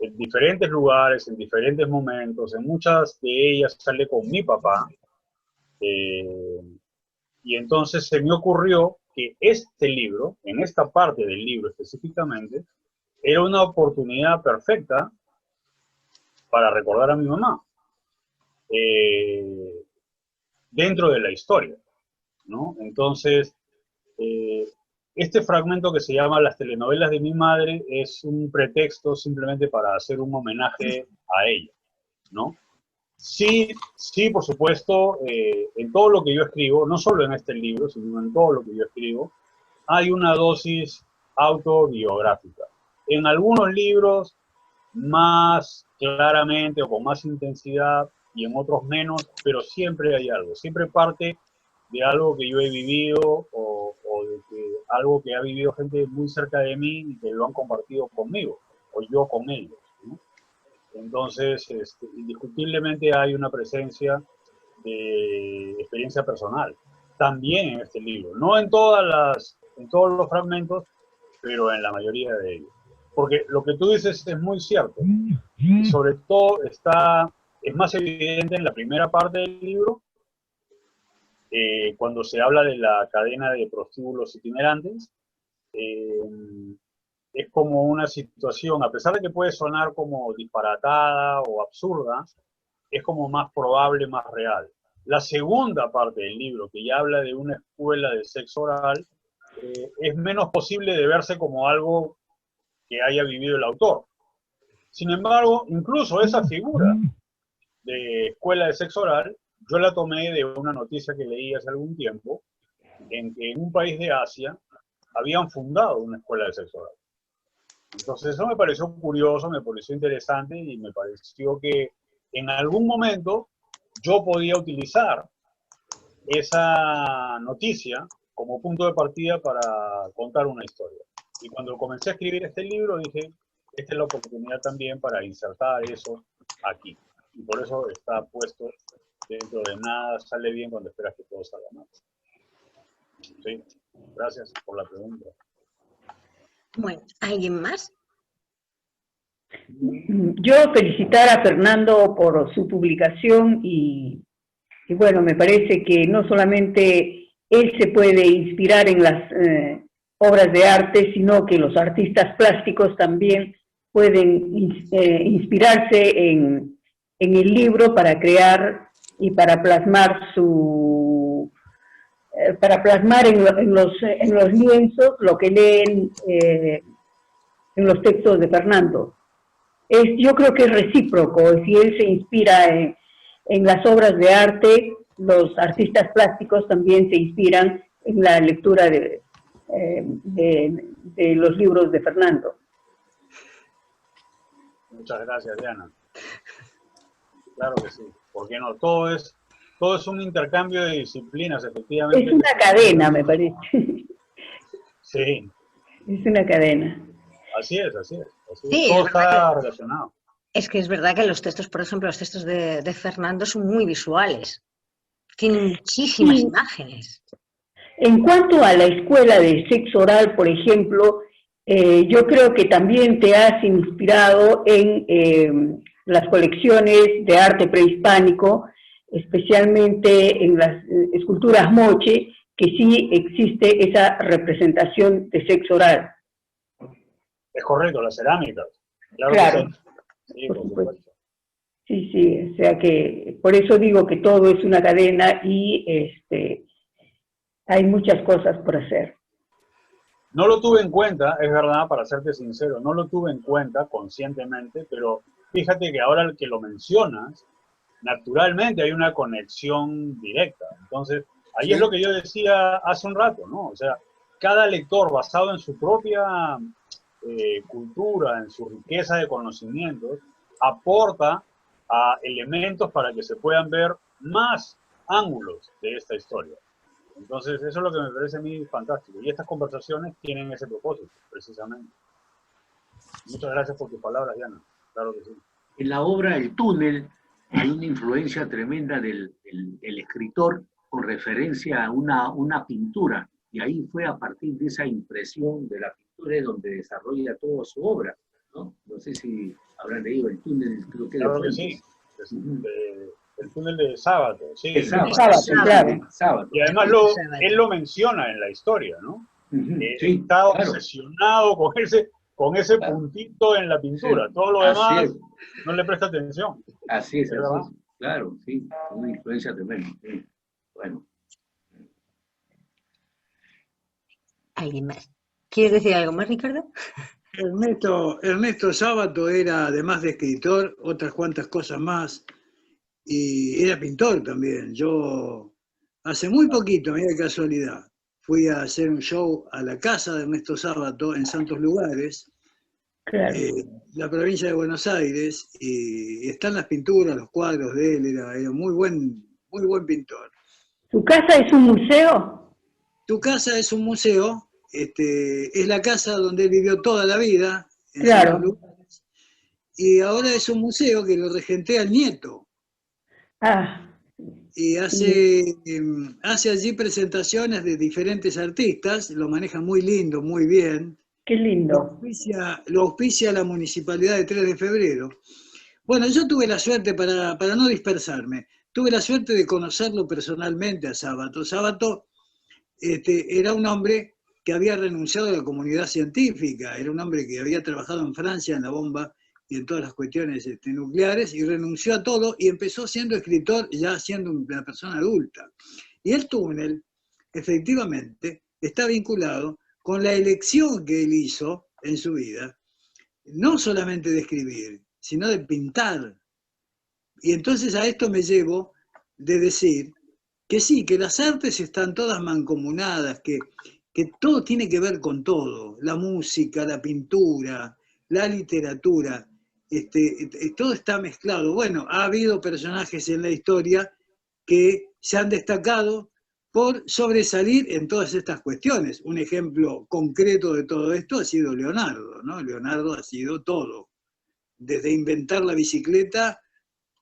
en diferentes lugares, en diferentes momentos, en muchas de ellas sale con mi papá, y entonces se me ocurrió que este libro, en esta parte del libro específicamente, era una oportunidad perfecta para recordar a mi mamá dentro de la historia, ¿no? Entonces, este fragmento que se llama Las telenovelas de mi madre es un pretexto simplemente para hacer un homenaje a ella, ¿no? Sí, sí, por supuesto, en todo lo que yo escribo, no solo en este libro, sino en todo lo que yo escribo, hay una dosis autobiográfica. En algunos libros más claramente o con más intensidad y en otros menos, pero siempre hay algo, siempre parte de algo que yo he vivido o de algo que ha vivido gente muy cerca de mí y que lo han compartido conmigo o yo con ellos, ¿no? Entonces, indiscutiblemente hay una presencia de experiencia personal, también en este libro, no en todos los fragmentos, pero en la mayoría de ellos. Porque lo que tú dices es muy cierto, y sobre todo es más evidente en la primera parte del libro, cuando se habla de la cadena de prostíbulos itinerantes. Es como una situación, a pesar de que puede sonar como disparatada o absurda, es como más probable, más real. La segunda parte del libro, que ya habla de una escuela de sexo oral, es menos posible de verse como algo que haya vivido el autor. Sin embargo, incluso esa figura de escuela de sexo oral, yo la tomé de una noticia que leí hace algún tiempo, en que en un país de Asia habían fundado una escuela de sexo oral. Entonces eso me pareció curioso, me pareció interesante y me pareció que en algún momento yo podía utilizar esa noticia como punto de partida para contar una historia. Y cuando comencé a escribir este libro dije, esta es la oportunidad también para insertar eso aquí. Y por eso está puesto dentro de nada, sale bien cuando esperas que todo salga mal. Sí, gracias por la pregunta. Bueno, ¿alguien más? Yo felicitar a Fernando por su publicación y bueno, me parece que no solamente él se puede inspirar en las obras de arte, sino que los artistas plásticos también pueden inspirarse en el libro para crear y para plasmar en los lienzos lo que leen en los textos de Fernando. Yo creo que es recíproco. Si él se inspira en las obras de arte, los artistas plásticos también se inspiran en la lectura de los libros de Fernando. Muchas gracias, Diana. Claro que sí. ¿Por qué no? Todo es un intercambio de disciplinas, efectivamente. Es una cadena, me parece. Sí. Es una cadena. Así es, así es. Sí, todo está relacionado. Es que es verdad que los textos, por ejemplo, los textos de Fernando son muy visuales. Tienen muchísimas imágenes. En cuanto a la escuela de sexo oral, por ejemplo, yo creo que también te has inspirado en las colecciones de arte prehispánico, especialmente en las esculturas moche, que sí existe esa representación de sexo oral. Es correcto, las cerámicas. Claro. Que sí. Sí, por supuesto. Sí, o sea que por eso digo que todo es una cadena y hay muchas cosas por hacer. No lo tuve en cuenta, es verdad, para serte sincero, no lo tuve en cuenta conscientemente, pero fíjate que ahora que lo mencionas, naturalmente hay una conexión directa. Entonces, ahí es lo que yo decía hace un rato, ¿no? O sea, cada lector basado en su propia cultura, en su riqueza de conocimientos, aporta a elementos para que se puedan ver más ángulos de esta historia. Entonces, eso es lo que me parece a mí fantástico. Y estas conversaciones tienen ese propósito, precisamente. Muchas gracias por tus palabras, Diana. Claro que sí. En la obra El túnel hay una influencia tremenda del escritor con referencia a una pintura. Y ahí fue a partir de esa impresión de la pintura donde desarrolla toda su obra, ¿no? No sé si habrán leído El túnel, creo que claro que sí. El túnel de Sábato, sí. Sábato. Y además él lo menciona en la historia, ¿no? Sí, está obsesionado con ese puntito en la pintura. Sí. Todo lo demás no le presta atención. Así es. Claro, sí. Una influencia tremenda. Sí. Bueno. ¿Alguien más? ¿Quieres decir algo más, Ricardo? Ernesto Sábato era, además de escritor, otras cuantas cosas más, y era pintor también. Yo, hace muy poquito, mira qué casualidad, fui a hacer un show a la casa de Ernesto Sábato en Santos Lugares, la provincia de Buenos Aires, y están las pinturas, los cuadros de él, era muy buen pintor. ¿Tu casa es un museo? Tu casa es un museo. Es la casa donde él vivió toda la vida, claro. Y ahora es un museo que lo regentea el nieto. Y hace allí presentaciones de diferentes artistas, lo maneja muy lindo, muy bien. Qué lindo. Lo auspicia la Municipalidad de 3 de Febrero. Bueno, yo tuve la suerte, para no dispersarme, tuve la suerte de conocerlo personalmente a Sábato. Sábato era un hombre que había renunciado a la comunidad científica, era un hombre que había trabajado en Francia en la bomba y en todas las cuestiones nucleares, y renunció a todo y empezó siendo escritor, ya siendo una persona adulta. Y el túnel, efectivamente, está vinculado con la elección que él hizo en su vida, no solamente de escribir, sino de pintar. Y entonces a esto me llevo de decir que sí, que las artes están todas mancomunadas, que todo tiene que ver con todo, la música, la pintura, la literatura, todo está mezclado. Bueno, ha habido personajes en la historia que se han destacado por sobresalir en todas estas cuestiones. Un ejemplo concreto de todo esto ha sido Leonardo, ¿no? Leonardo ha sido todo, desde inventar la bicicleta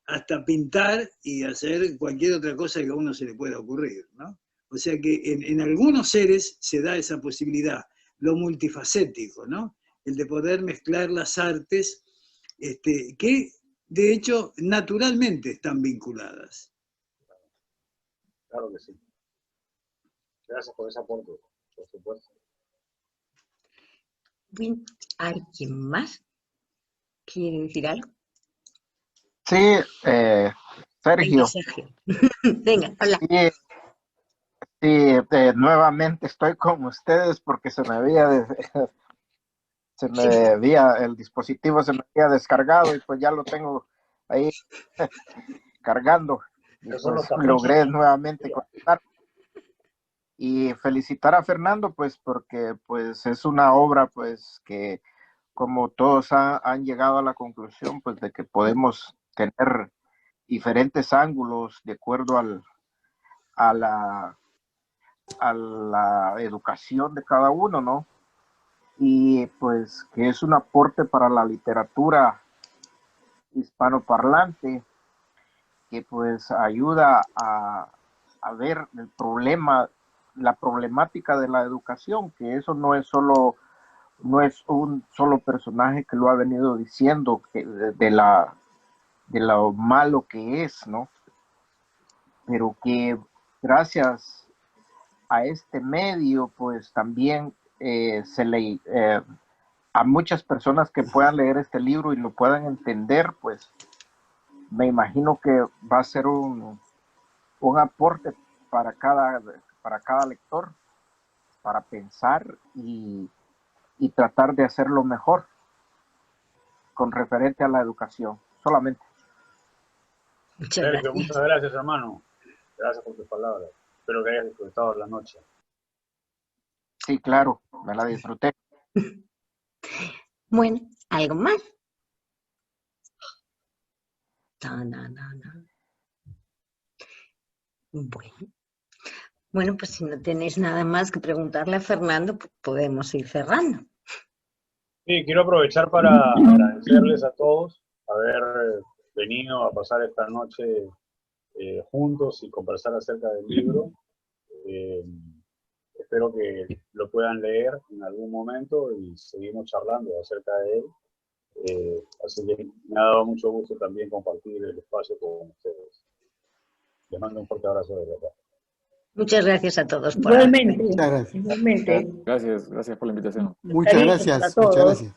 hasta pintar y hacer cualquier otra cosa que a uno se le pueda ocurrir, ¿no? O sea que en algunos seres se da esa posibilidad, lo multifacético, ¿no? El de poder mezclar las artes, que de hecho naturalmente están vinculadas. Claro que sí. Gracias por ese aporte, por supuesto. Bien, ¿alguien más quiere decir algo? Sí, Venga, Sergio. Sergio. Venga, habla. Sí, nuevamente estoy con ustedes porque el dispositivo se me había descargado y pues ya lo tengo ahí cargando. Y pues logré nuevamente conectar. Y felicitar a Fernando pues porque pues es una obra pues que como todos han llegado a la conclusión pues de que podemos tener diferentes ángulos de acuerdo a la educación de cada uno, ¿no? Y pues que es un aporte para la literatura hispanoparlante que pues ayuda a ver el problema, la problemática de la educación, que eso no es un solo personaje que lo ha venido diciendo de lo malo que es, ¿no? Pero que gracias a este medio, pues también a muchas personas que puedan leer este libro y lo puedan entender, pues me imagino que va a ser un aporte para cada lector, para pensar y tratar de hacerlo mejor con referente a la educación, solamente. Sergio, muchas gracias, hermano. Gracias por tus palabras. Espero que hayas disfrutado la noche. Sí, claro, me la disfruté. Bueno, ¿algo más? Bueno, pues si no tenéis nada más que preguntarle a Fernando, pues podemos ir cerrando. Sí, quiero aprovechar para agradecerles a todos haber venido a pasar esta noche juntos y conversar acerca del libro. Espero que lo puedan leer en algún momento y seguimos charlando acerca de él. Así que me ha dado mucho gusto también compartir el espacio con ustedes. Les mando un fuerte abrazo de verdad. Muchas gracias a todos por Igualmente. Muchas gracias. Igualmente. Gracias por la invitación. Muchas gracias, muchas gracias.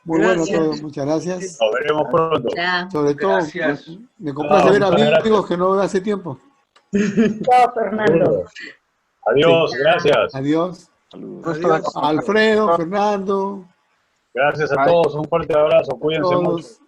Muy Gracias. bueno todo, muchas gracias. Nos veremos pronto. Chao. Sobre todo, Gracias. me complace ver a muchas amigos gracias. que no veo hace tiempo. Chao, Fernando. Adiós, Sí. gracias. Adiós. Saludos. Adiós. Alfredo, Fernando, Gracias a todos, un fuerte abrazo, cuídense mucho. todos.